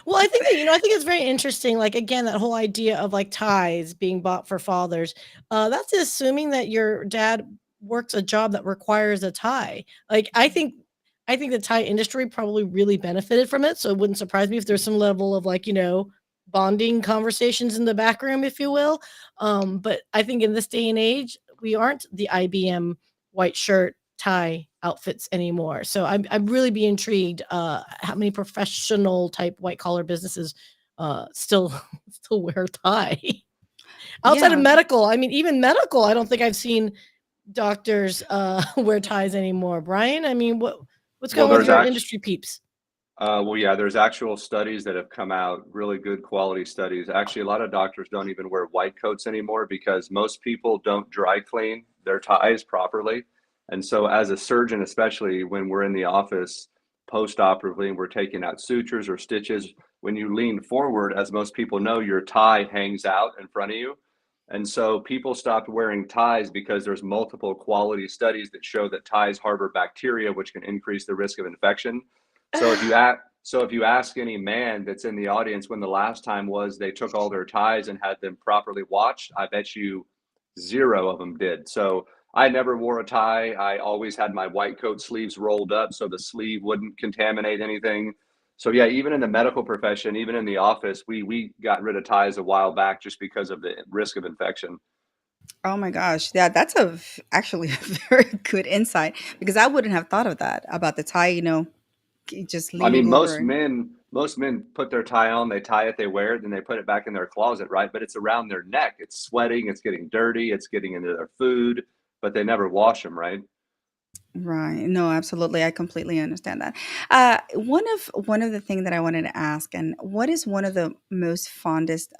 Well, I think that, I think it's very interesting, like, again, that whole idea of, like, ties being bought for fathers. That's assuming that your dad works a job that requires a tie. Like, I think the tie industry probably really benefited from it, so it wouldn't surprise me if there's some level of, like, bonding conversations in the back room, if you will. But I think in this day and age, we aren't the IBM white shirt tie outfits anymore. So I'm really be intrigued how many professional type white collar businesses still still wear tie. Outside of Yeah. medical, I mean even medical, I don't think I've seen doctors wear ties anymore. Brian, I mean what's Well, going with there's your actually industry peeps? Well, yeah, there's actual studies that have come out, really good quality studies. Actually, a lot of doctors don't even wear white coats anymore because most people don't dry clean their ties properly. And so, as a surgeon, especially when we're in the office post-operatively and we're taking out sutures or stitches, when you lean forward, as most people know, your tie hangs out in front of you. And so people stopped wearing ties because there's multiple quality studies that show that ties harbor bacteria, which can increase the risk of infection. So if you ask any man that's in the audience when the last time was they took all their ties and had them properly watched, I bet you zero of them did. So I never wore a tie. I always had my white coat sleeves rolled up so the sleeve wouldn't contaminate anything. So yeah, even in the medical profession, even in the office, we got rid of ties a while back just because of the risk of infection. Oh my gosh. Yeah, that's actually a very good insight because I wouldn't have thought of that about the tie, just I leaning mean, over. most men put their tie on, they tie it, they wear it, then they put it back in their closet, right? But it's around their neck. It's sweating, it's getting dirty, it's getting into their food, but they never wash them, right? Right. No, absolutely. I completely understand that. One of the things that I wanted to ask, and what is one of the most fondest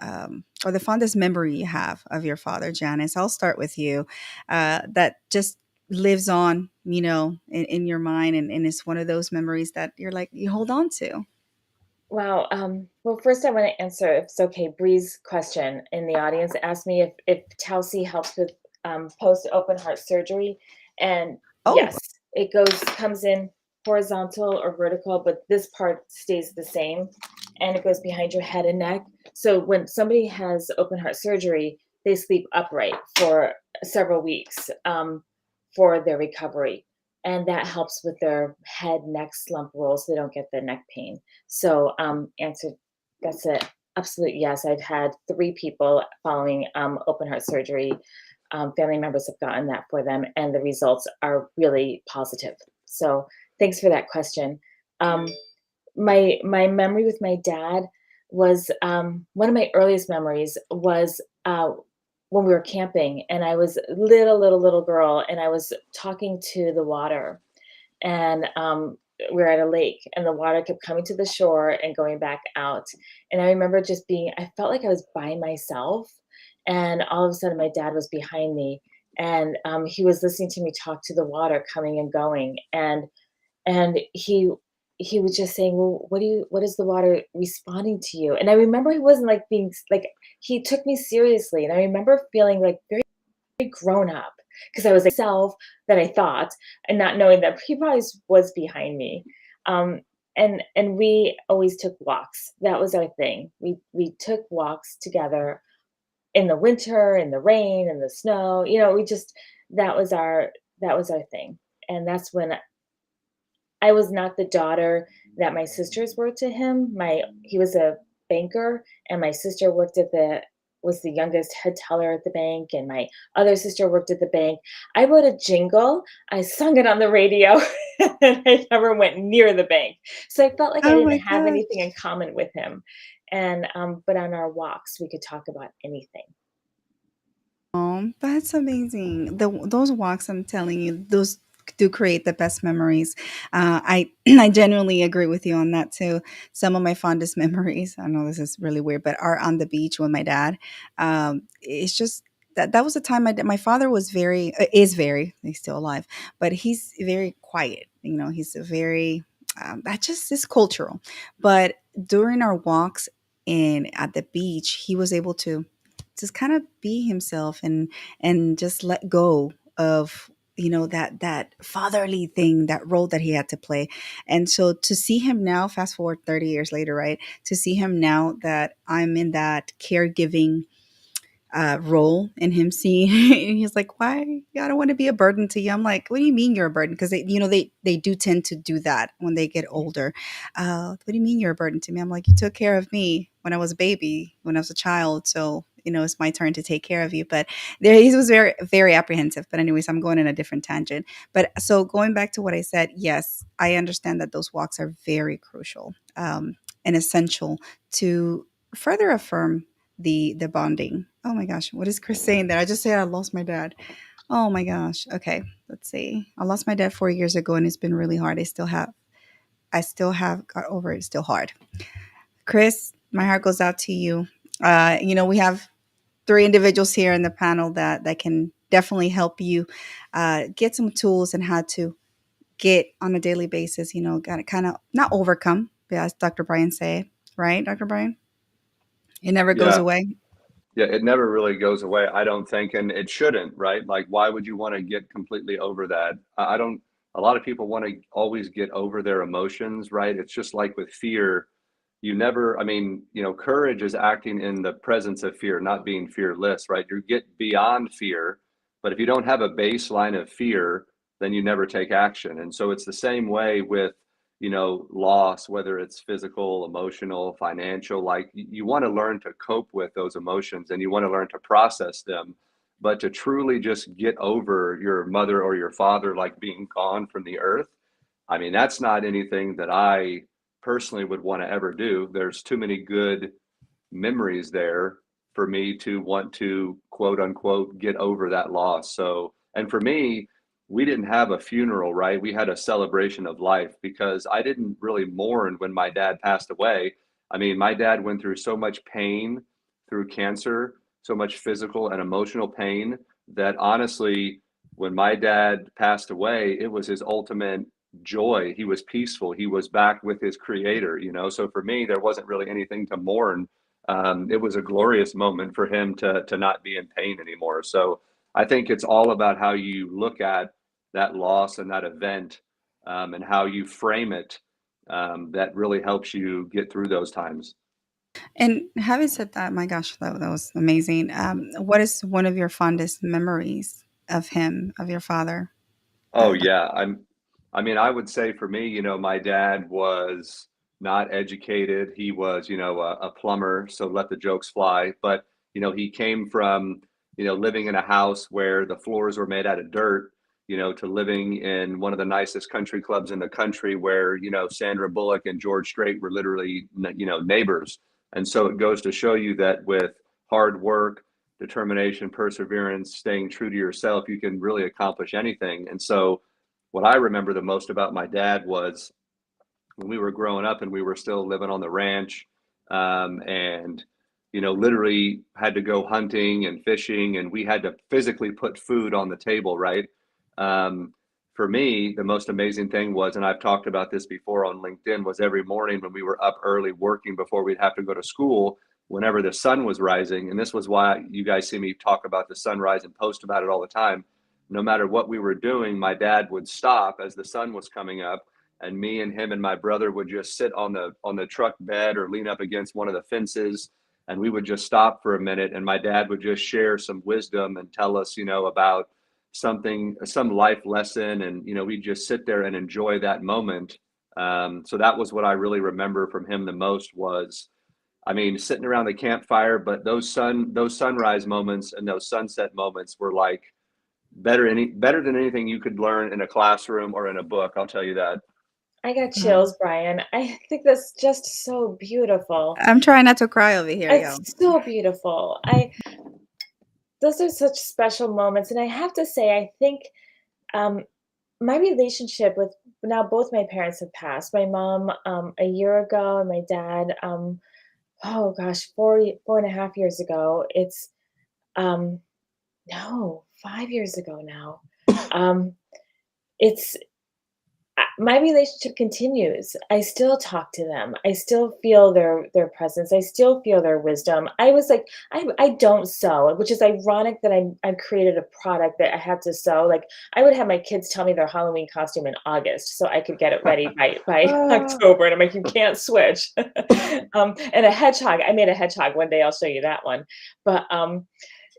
or the fondest memory you have of your father, Janice? I'll start with you. That just lives on, in your mind, and it's one of those memories that you're like you hold on to. Wow. Well, first I want to answer, if it's okay, Bree's question in the audience asked me if Tausi helps with post open heart surgery, and Oh, yes, it comes in horizontal or vertical, but this part stays the same, and it goes behind your head and neck. So when somebody has open heart surgery, they sleep upright for several weeks for their recovery, and that helps with their head neck slump rolls, so they don't get the neck pain. So, answer, that's an absolute yes. I've had 3 people following, open heart surgery, family members have gotten that for them, and the results are really positive. So, thanks for that question. Um, my memory with my dad was, one of my earliest memories was, when we were camping, and I was little girl, and I was talking to the water, and we were at a lake, and the water kept coming to the shore and going back out. And I remember just I felt like I was by myself, and all of a sudden my dad was behind me, and he was listening to me talk to the water coming and going, and he was just saying, well, what is the water responding to you? And I remember he wasn't like being like, he took me seriously, and I remember feeling like very grown up because I was like self that I thought, and not knowing that he probably was behind me. Um, and we always took walks. That was our thing. We took walks together in the winter, in the rain, in the snow. We just that was our thing. And that's when I was not the daughter that my sisters were to him. He was a banker, and my sister was the youngest head teller at the bank, and my other sister worked at the bank. I wrote a jingle, I sung it on the radio, and I never went near the bank. So I felt like I oh didn't my have anything gosh. in common with him. And but on our walks, we could talk about anything. Oh, that's amazing. Those walks, I'm telling you, those do create the best memories. I I genuinely agree with you on that too. Some of my fondest memories, I know this is really weird, but are on the beach with my dad. It's just that was a time my father was very is very, he's still alive, but he's very quiet. He's a very that just is cultural. But during our walks in at the beach, he was able to just kind of be himself and just let go of that fatherly thing, that role that he had to play. And so to see him now, fast forward 30 years later, right, to see him now that I'm in that caregiving role, and him seeing and he's like, why, I don't want to be a burden to you. I'm like, what do you mean you're a burden? Because they do tend to do that when they get older. What do you mean you're a burden to me? I'm like, you took care of me when I was a baby, when I was a child, so it's my turn to take care of you. But there he was very, very apprehensive. But anyways, I'm going in a different tangent. But so going back to what I said, yes, I understand that those walks are very crucial, and essential to further affirm the bonding. Oh my gosh, what is Chris saying there? I just said I lost my dad. Oh my gosh. Okay, let's see. I lost my dad 4 years ago, and it's been really hard. I still have got over it. It's still hard. Chris, my heart goes out to you. We have three individuals here in the panel that can definitely help you get some tools and how to get on a daily basis. Got to kind of not overcome, but as Dr. Bryan say, right, Dr. Bryan? It never goes Yeah. away. Yeah, it never really goes away, I don't think, and it shouldn't, right? Like, why would you want to get completely over that? I don't. A lot of people want to always get over their emotions, right? It's just like with fear. You never. I mean, courage is acting in the presence of fear, not being fearless, right? You get beyond fear, but if you don't have a baseline of fear, then you never take action. And so it's the same way with loss, whether it's physical, emotional, financial. Like, you want to learn to cope with those emotions, and you want to learn to process them. But to truly just get over your mother or your father, like being gone from the earth, I mean, that's not anything that I personally would want to ever do. There's too many good memories there for me to want to, quote unquote, get over that loss. So, and for me, we didn't have a funeral, right? We had a celebration of life, because I didn't really mourn when my dad passed away. I mean, my dad went through so much pain through cancer, so much physical and emotional pain, that honestly, when my dad passed away, it was his ultimate joy. He was peaceful. He was back with his creator. So for me, there wasn't really anything to mourn. It was a glorious moment for him to not be in pain anymore. So I think it's all about how you look at that loss and that event, and how you frame it, that really helps you get through those times. And having said that, my gosh, that was amazing. What is one of your fondest memories of him, of your father? Oh yeah, I mean, I would say for me, my dad was not educated. He was, a plumber, so let the jokes fly. But, he came from, living in a house where the floors were made out of dirt, to living in one of the nicest country clubs in the country where, Sandra Bullock and George Strait were literally, neighbors. And so it goes to show you that with hard work, determination, perseverance, staying true to yourself, you can really accomplish anything. And so, what I remember the most about my dad was when we were growing up and we were still living on the ranch, and literally had to go hunting and fishing, and we had to physically put food on the table, right? Um, for me, the most amazing thing was, and I've talked about this before on LinkedIn, was every morning when we were up early working before we'd have to go to school, whenever the sun was rising. And this was why you guys see me talk about the sunrise and post about it all the time. No matter what we were doing, my dad would stop as the sun was coming up, and me and him and my brother would just sit on the truck bed or lean up against one of the fences, and we would just stop for a minute, and my dad would just share some wisdom and tell us, about some life lesson, and we'd just sit there and enjoy that moment. So that was what I really remember from him the most was, I mean, sitting around the campfire. But those sunrise moments and those sunset moments were like better than anything you could learn in a classroom or in a book, I'll tell you that. I got Wow. chills, Brian. I think that's just so beautiful. I'm trying not to cry over here, yo. It's so beautiful. Those are such special moments, and I have to say, I think um, my relationship with now both my parents have passed. My mom a year ago, and my dad, oh gosh, 4.5 years ago. Um, No, 5 years ago now. Um, it's my relationship continues. I still talk to them. I still feel their presence. I still feel their wisdom. I was like, I don't sew, which is ironic that I created a product that I had to sew. Like I would have my kids tell me their Halloween costume in August so I could get it ready by Ah, October. And I'm like, you can't switch. And a hedgehog. I made a hedgehog one day. I'll show you that one. But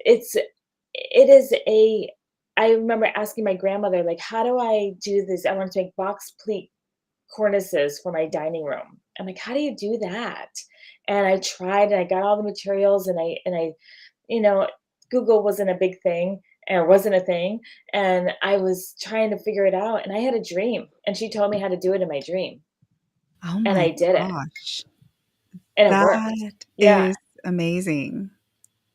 it's it is a I remember asking my grandmother, like, "How do I do this? I want to make box pleat cornices for my dining room." I'm like, "How do you do that?" And I tried and I got all the materials and I you know, Google wasn't a big thing or wasn't a thing, and I was trying to figure it out, and I had a dream, and she told me how to do it in my dream, oh and my I did it, gosh. and it worked. That Yeah. is amazing.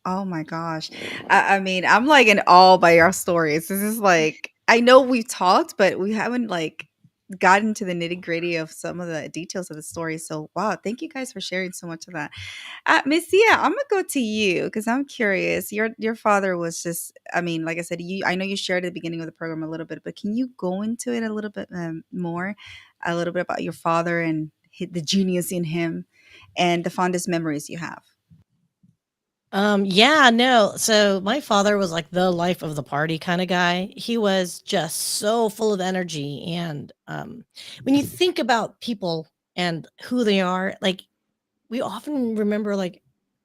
Oh my gosh. I mean, I'm like in awe by our stories. This is like, I know we've talked, but we haven't like gotten to the nitty gritty of some of the details of the story. So, wow, thank you guys for sharing so much of that. Miss Sia, I'm gonna go to you because I'm curious. Your father was just, I mean, like I said, I know you shared at the beginning of the program a little bit, but can you go into it a little bit more, a little bit about your father and the genius in him and the fondest memories you have? Yeah, no. So my father was like the life of the party kind of guy. He was just so full of energy. And when you think about people and who they are, like we often remember like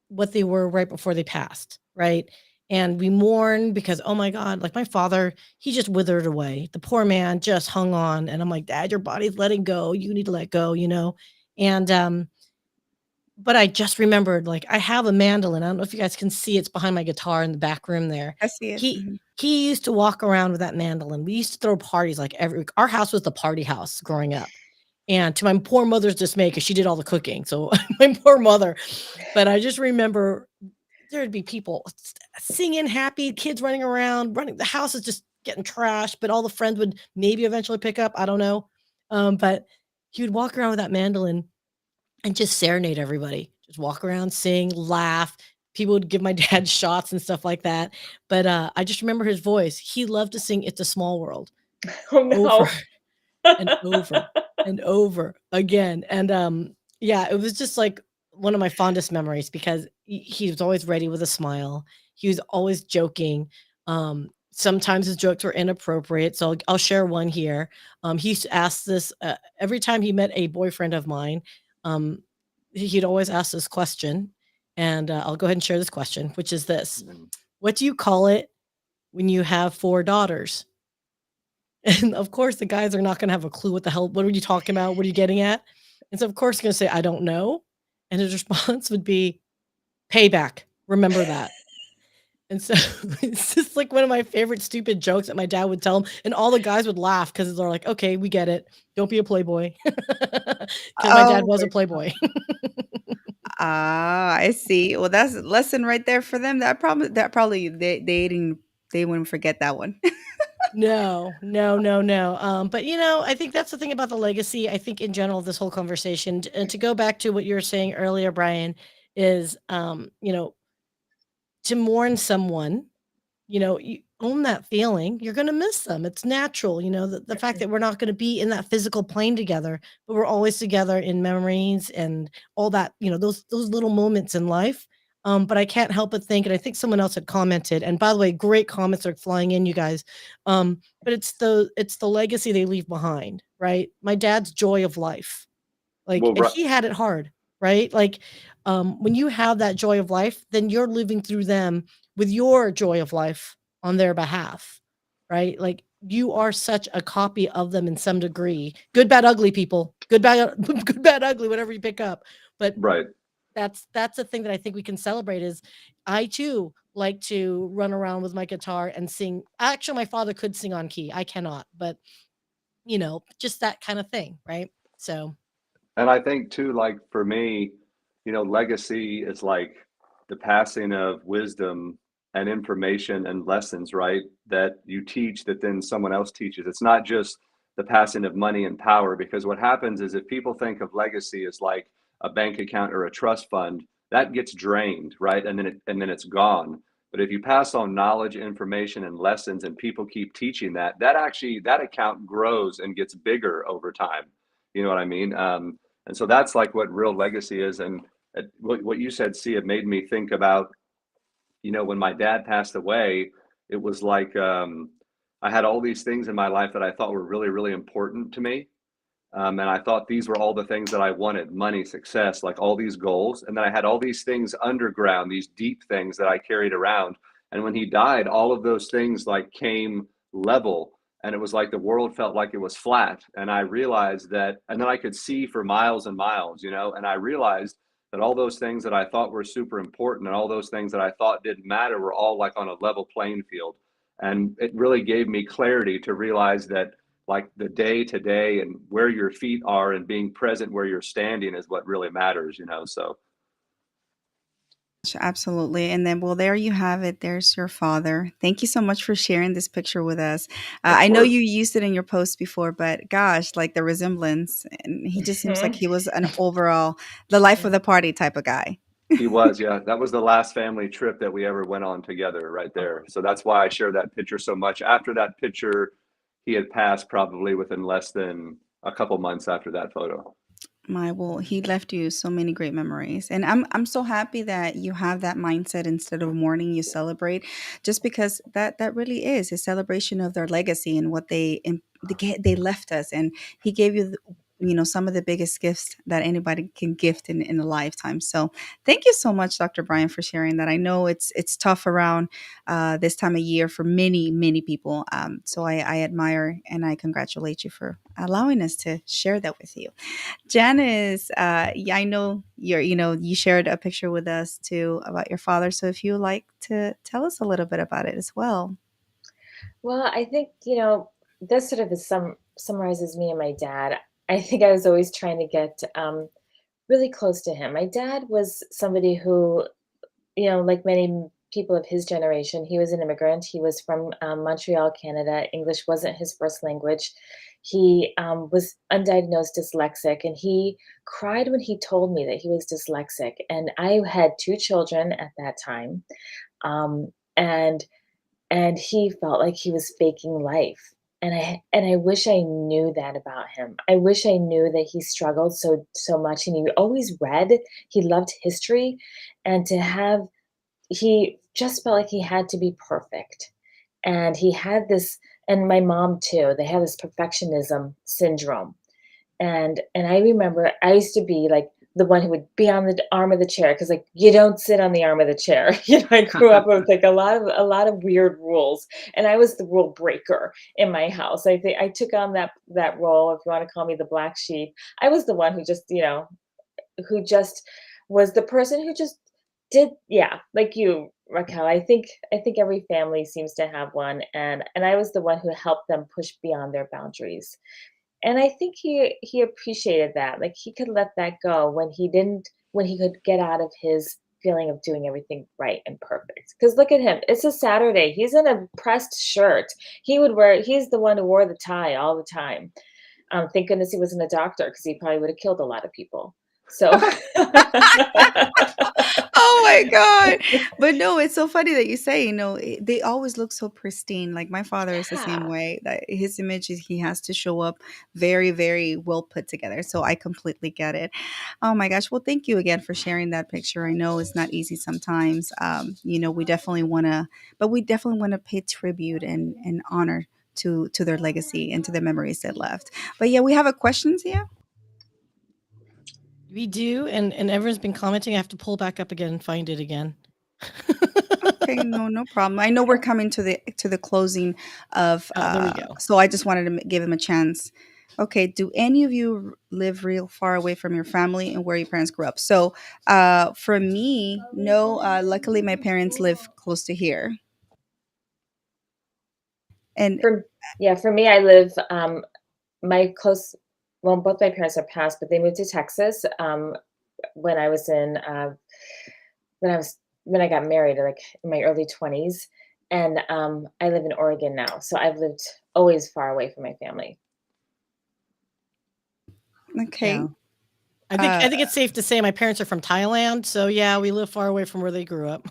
what they were right before they passed, right? And we mourn because, oh my God, like my father, he just withered away. The poor man just hung on. And I'm like, Dad, your body's letting go. You need to let go, you know? And but I just remembered, like, I have a mandolin. I don't know if you guys can see it's behind my guitar in the back room there. I see it. He Mhm. he used to walk around with that mandolin. We used to throw parties like every our house was the party house growing up. And to my poor mother's dismay, because she did all the cooking. So my poor mother. But I just remember there'd be people singing happy, kids running around, running the house is just getting trashed, but all the friends would maybe eventually pick up. I don't know. But he would walk around with that mandolin and just serenade everybody. Just walk around, sing, laugh. People would give my dad shots and stuff like that. But I just remember his voice. He loved to sing "It's a Small World" Oh, over no. and over and over again. And yeah, it was just like one of my fondest memories because he was always ready with a smile. He was always joking. Sometimes his jokes were inappropriate, so I'll share one here. He used to ask this every time he met a boyfriend of mine. Um, he'd always ask this question, and I'll go ahead and share this question, which is this: Mhm. "What do you call it when you have four daughters?" And of course, the guys are not gonna have a clue what the hell what are you talking about? What are you getting at? And so, of course, he's gonna say, "I don't know." And his response would be, "Payback. Remember that." And so it's just like one of my favorite stupid jokes that my dad would tell him, and all the guys would laugh because they're like, "Okay, we get it. Don't be a playboy." Because my dad Oh was my a playboy. Ah, I see. Well, that's a lesson right there for them. That probably they wouldn't forget that one. No, no, no, no. But I think that's the thing about the legacy. I think in general, this whole conversation, and to go back to what you were saying earlier, Brian, is to mourn someone, you own that feeling. You're gonna miss them. It's natural, the fact that we're not gonna be in that physical plane together, but we're always together in memories and all that, those little moments in life. But I can't help but think, and I think someone else had commented, and by the way, great comments are flying in, you guys. But it's the legacy they leave behind, right? My dad's joy of life. Like, Well, and he had it hard, right? Like, when you have that joy of life, then you're living through them with your joy of life on their behalf, right? Like, you are such a copy of them in some degree. Good, bad, ugly people. Good, bad, good, bad, ugly, whatever you pick up. But right. that's the thing that I think we can celebrate is I too like to run around with my guitar and sing. Actually, my father could sing on key. I cannot, but just that kind of thing, right? So And I think too, like for me, legacy is like the passing of wisdom and information and lessons, right? That you teach that then someone else teaches. It's not just the passing of money and power, because what happens is if people think of legacy as like a bank account or a trust fund, that gets drained, right? And then it's gone. But if you pass on knowledge, information, and lessons, and people keep teaching that, that account grows and gets bigger over time. You know what I mean? And so that's like what real legacy is. And what you said, Sia, made me think about, when my dad passed away, it was like, I had all these things in my life that I thought were really, really important to me. And I thought these were all the things that I wanted: money, success, like all these goals. And then I had all these things underground, these deep things that I carried around. And when he died, all of those things like came level. And it was like the world felt like it was flat. And I realized that, and then I could see for miles and miles, and I realized that all those things that I thought were super important and all those things that I thought didn't matter were all like on a level playing field. And it really gave me clarity to realize that, like, the day to day and where your feet are and being present where you're standing is what really matters. So Absolutely. And then, well, there you have it. There's your father. Thank you so much for sharing this picture with us. of I know course you used it in your post before, but gosh, like the resemblance. And he just seems like he was an overall, the life of the party type of guy. he was, yeah. That was the last family trip that we ever went on together right there. So that's why I share that picture so much. After that picture, he had passed probably within less than a couple months after that photo. Well, he left you so many great memories, and I'm so happy that you have that mindset. Instead of mourning, you celebrate, just because that really is a celebration of their legacy and what they left us. And he gave you, some of the biggest gifts that anybody can gift in a lifetime. So thank you so much, Dr. Bryan, for sharing that. I know it's tough around this time of year for many people. So I admire and I congratulate you for allowing us to share that with you. Janice, yeah, I know you shared a picture with us too about your father. So if you would like to tell us a little bit about it as well. Well, I think, this sort of summarizes me and my dad. I think I was always trying to get really close to him. My dad was somebody who, like many people of his generation, he was an immigrant. He was from Montreal, Canada. English wasn't his first language. He was undiagnosed dyslexic, and he cried when he told me that he was dyslexic. And I had two children at that time, um, and he felt like he was faking life. And I wish I knew that about him. I wish I knew that he struggled so much, and he always read. He loved history, and he just felt like he had to be perfect. And he had this, and my mom too, they have this perfectionism syndrome. And I remember I used to be like the one who would be on the arm of the chair, because like you don't sit on the arm of the chair. I grew up with like a lot of weird rules, and I was the rule breaker in my house. I think I took on that role, if you want to call me the black sheep. I was the one who just was the person who just did, yeah, like you, Raquel. I think every family seems to have one, and I was the one who helped them push beyond their boundaries. And I think he appreciated that. Like he could let that go when he could get out of his feeling of doing everything right and perfect. Because look at him. It's a Saturday. He's in a pressed shirt. He's the one who wore the tie all the time. Thank goodness he wasn't a doctor, because he probably would have killed a lot of people. So Oh my God. But no, it's so funny that you say, they always look so pristine. Like my father is the same yeah. way. That his image is, he has to show up very, very well put together. So I completely get it. Oh my gosh. Well, thank you again for sharing that picture. I know it's not easy sometimes. We definitely want to pay tribute and honor to their legacy and to the memories they left. But yeah, we have a questions here. We do, and everyone's been commenting. I have to pull back up again and find it again. Okay, no problem. I know we're coming to the closing of Oh, there we go. so I just wanted to give him a chance. Okay, do any of you live real far away from your family and where your parents grew up? So, for me, no, luckily my parents live close to here. And For me, I live my close well, both my parents are passed, but they moved to Texas when I was in when I got married, like in my early 20s. And I live in Oregon now. So I've lived always far away from my family. okay. Yeah. I think it's safe to say my parents are from Thailand, so yeah, we live far away from where they grew up.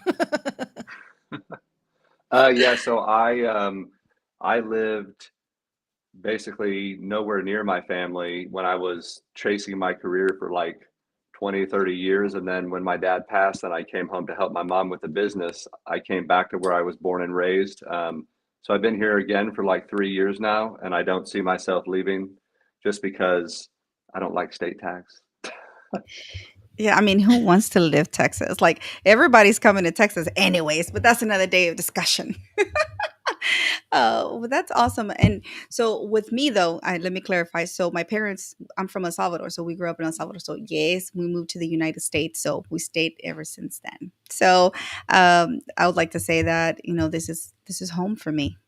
Yeah, so I lived basically nowhere near my family when I was chasing my career for like 20, 30 years. And then when my dad passed and I came home to help my mom with the business, I came back to where I was born and raised. So I've been here again for like 3 years now, and I don't see myself leaving just because I don't like state tax. Yeah, I mean, who wants to live Texas? Like everybody's coming to Texas anyways, but that's another day of discussion. Oh, well, that's awesome. And so with me though, let me clarify. So my parents, I'm from El Salvador, so we grew up in El Salvador. So yes, we moved to the United States, so we stayed ever since then. So I would like to say that this is home for me.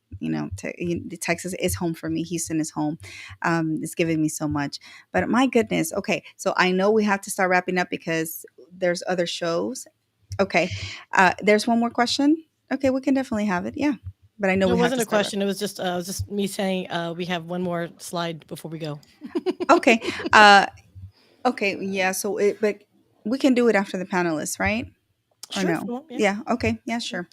Texas is home for me. Houston is home. It's giving me so much. But my goodness, okay. So I know we have to start wrapping up because there's other shows. Okay, there's one more question. Okay, we can definitely have it. Yeah, but I know No, it we have wasn't to a start. question. It was just me saying we have one more slide before we go. Okay. Uh, okay. Yeah. But we can do it after the panelists, right? Or Sure, if no? you want. Yeah. Yeah. Okay. Yeah. Sure.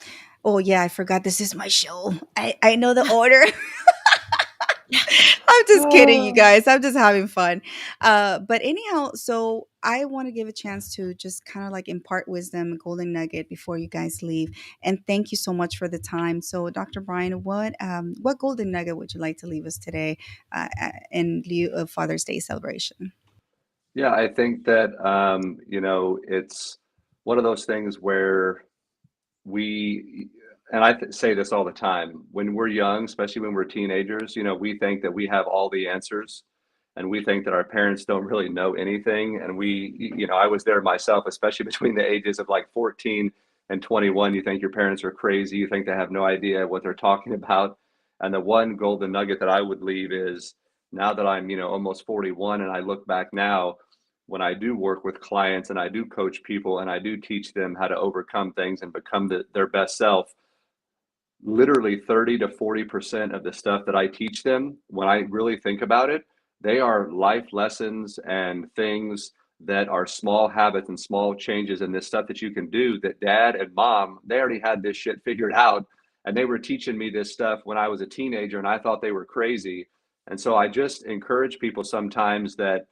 Oh yeah, I forgot. This is my show. I know the order. Yeah. I'm just kidding, you Oh, guys. I'm just having fun. But anyhow, so I want to give a chance to just kind of like impart wisdom, a golden nugget before you guys leave. And thank you so much for the time. So, Dr. Brian, what golden nugget would you like to leave us today in lieu of Father's Day celebration? Yeah, I think that it's one of those things where we and say this all the time when we're young, especially when we're teenagers, we think that we have all the answers, and we think that our parents don't really know anything. And I was there myself, especially between the ages of like 14 and 21. You think your parents are crazy, you think they have no idea what they're talking about. And the one golden nugget that I would leave is, now that I'm almost 41, and I look back now, when I do work with clients and I do coach people and I do teach them how to overcome things and become their best self, literally 30 to 40% of the stuff that I teach them, when I really think about it, they are life lessons and things that are small habits and small changes and this stuff that you can do that dad and mom, they already had this shit figured out. And they were teaching me this stuff when I was a teenager and I thought they were crazy. And so I just encourage people sometimes that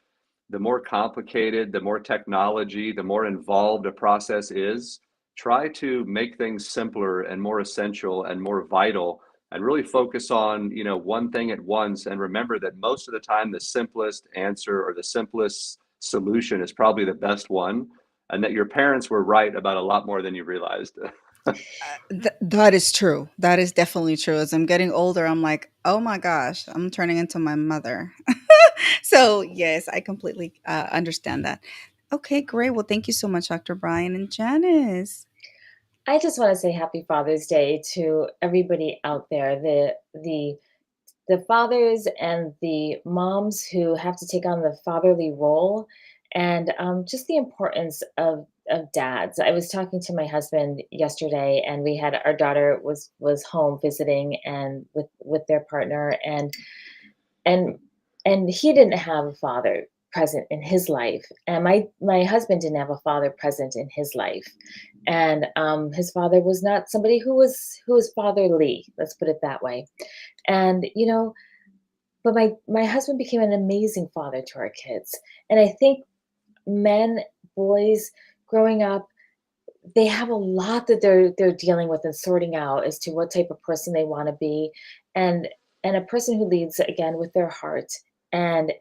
the more complicated, the more technology, the more involved a process is, try to make things simpler and more essential and more vital, and really focus on, one thing at once. And remember that most of the time, the simplest answer or the simplest solution is probably the best one. And that your parents were right about a lot more than you realized. That is true. That is definitely true. As I'm getting older, I'm like, oh my gosh, I'm turning into my mother. So, yes, I completely understand that. Okay, great. Well, thank you so much, Dr. Brian and Janice. I just want to say Happy Father's Day to everybody out there. The fathers and the moms who have to take on the fatherly role, and just the importance of dads. I was talking to my husband yesterday, and we had our daughter was home visiting and with their partner, and and he didn't have a father present in his life, and my husband didn't have a father present in his life, and his father was not somebody who was fatherly, let's put it that way. And but my husband became an amazing father to our kids. And I think men, boys growing up, they have a lot that they're dealing with and sorting out as to what type of person they want to be. and and a person who leads again with their heart, and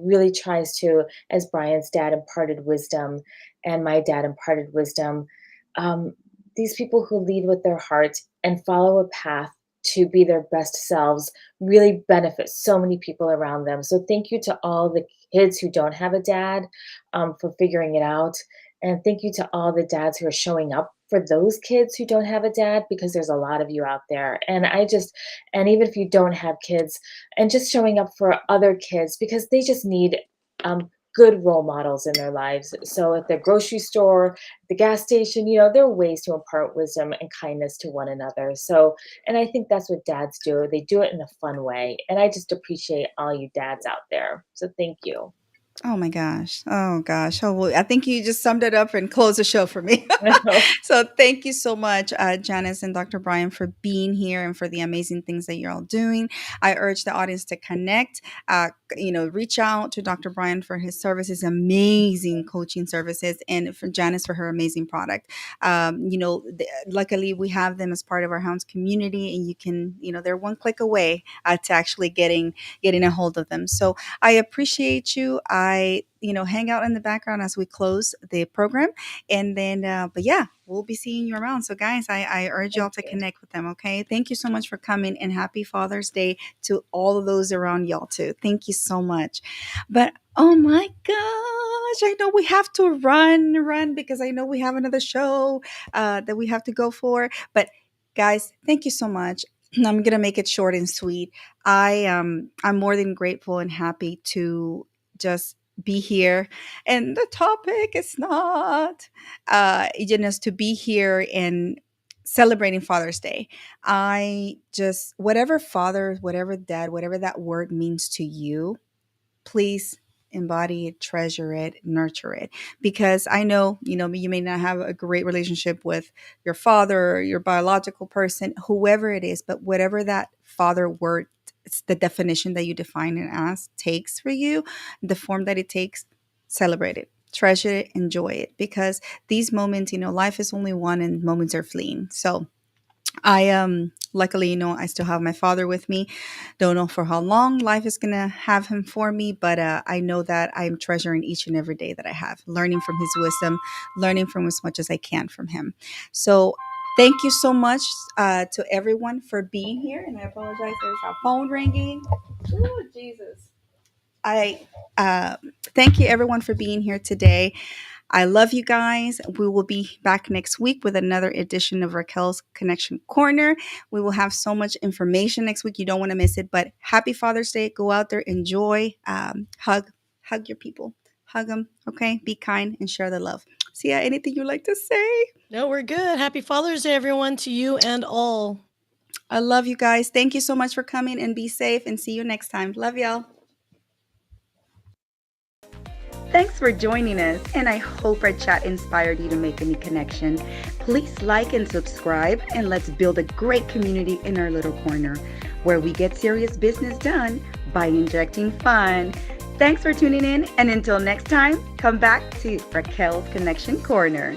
really tries to, as Brian's dad imparted wisdom and my dad imparted wisdom, um, these people who lead with their heart and follow a path to be their best selves really benefit so many people around them. So thank you to all the kids who don't have a dad, for figuring it out. And thank you to all the dads who are showing up for those kids who don't have a dad, because there's a lot of you out there. And even if you don't have kids, and just showing up for other kids, because they just need good role models in their lives. So at the grocery store, the gas station, there are ways to impart wisdom and kindness to one another. So, and I think that's what dads do. They do it in a fun way. And I just appreciate all you dads out there. So thank you. Oh my gosh. Oh gosh. Oh, well, I think you just summed it up and closed the show for me. So thank you so much, Janice and Dr. Bryan, for being here and for the amazing things that you're all doing. I urge the audience to connect, reach out to Dr. Bryan for his services, amazing coaching services, and for Janice for her amazing product. Luckily we have them as part of our Hounds community, and you can, they're one click away to actually getting a hold of them. So I appreciate you. I, hang out in the background as we close the program. And then, but yeah, we'll be seeing you around. So, guys, I urge y'all Thank to you. connect with them. Okay. Thank you so much for coming, and happy Father's Day to all of those around y'all, too. Thank you so much. But oh my gosh, I know we have to run because I know we have another show that we have to go for. But guys, thank you so much. I'm gonna make it short and sweet. I'm more than grateful and happy to just be here. And the topic is not to be here and celebrating Father's Day. I just, whatever father, whatever dad, whatever that word means to you, please embody it, treasure it, nurture it. Because I know, you may not have a great relationship with your father or your biological person, whoever it is, but whatever that father word, it's the definition that you define it as, takes for you, the form that it takes, celebrate it. Treasure it, enjoy it, because these moments, life is only one and moments are fleeing. So I luckily, I still have my father with me. Don't know for how long life is gonna have him for me, but I know that I'm treasuring each and every day that I have, learning from his wisdom, learning from as much as I can from him. So thank you so much to everyone for being here. And I apologize, there's a phone ringing. Oh, Jesus. I thank you everyone for being here today. I love you guys. We will be back next week with another edition of Raquel's Connection Corner. We will have so much information next week. You don't want to miss it. But happy Father's Day. Go out there, enjoy, hug your people, hug them. Okay, be kind and share the love. Sia, anything you'd like to say? No, we're good. Happy Father's Day, everyone, to you and all. I love you guys. Thank you so much for coming, and be safe, and see you next time. Love y'all. Thanks for joining us, and I hope our chat inspired you to make a new connection. Please like and subscribe, and let's build a great community in our little corner where we get serious business done by injecting fun. Thanks for tuning in, and until next time, come back to Raquel's Connection Corner.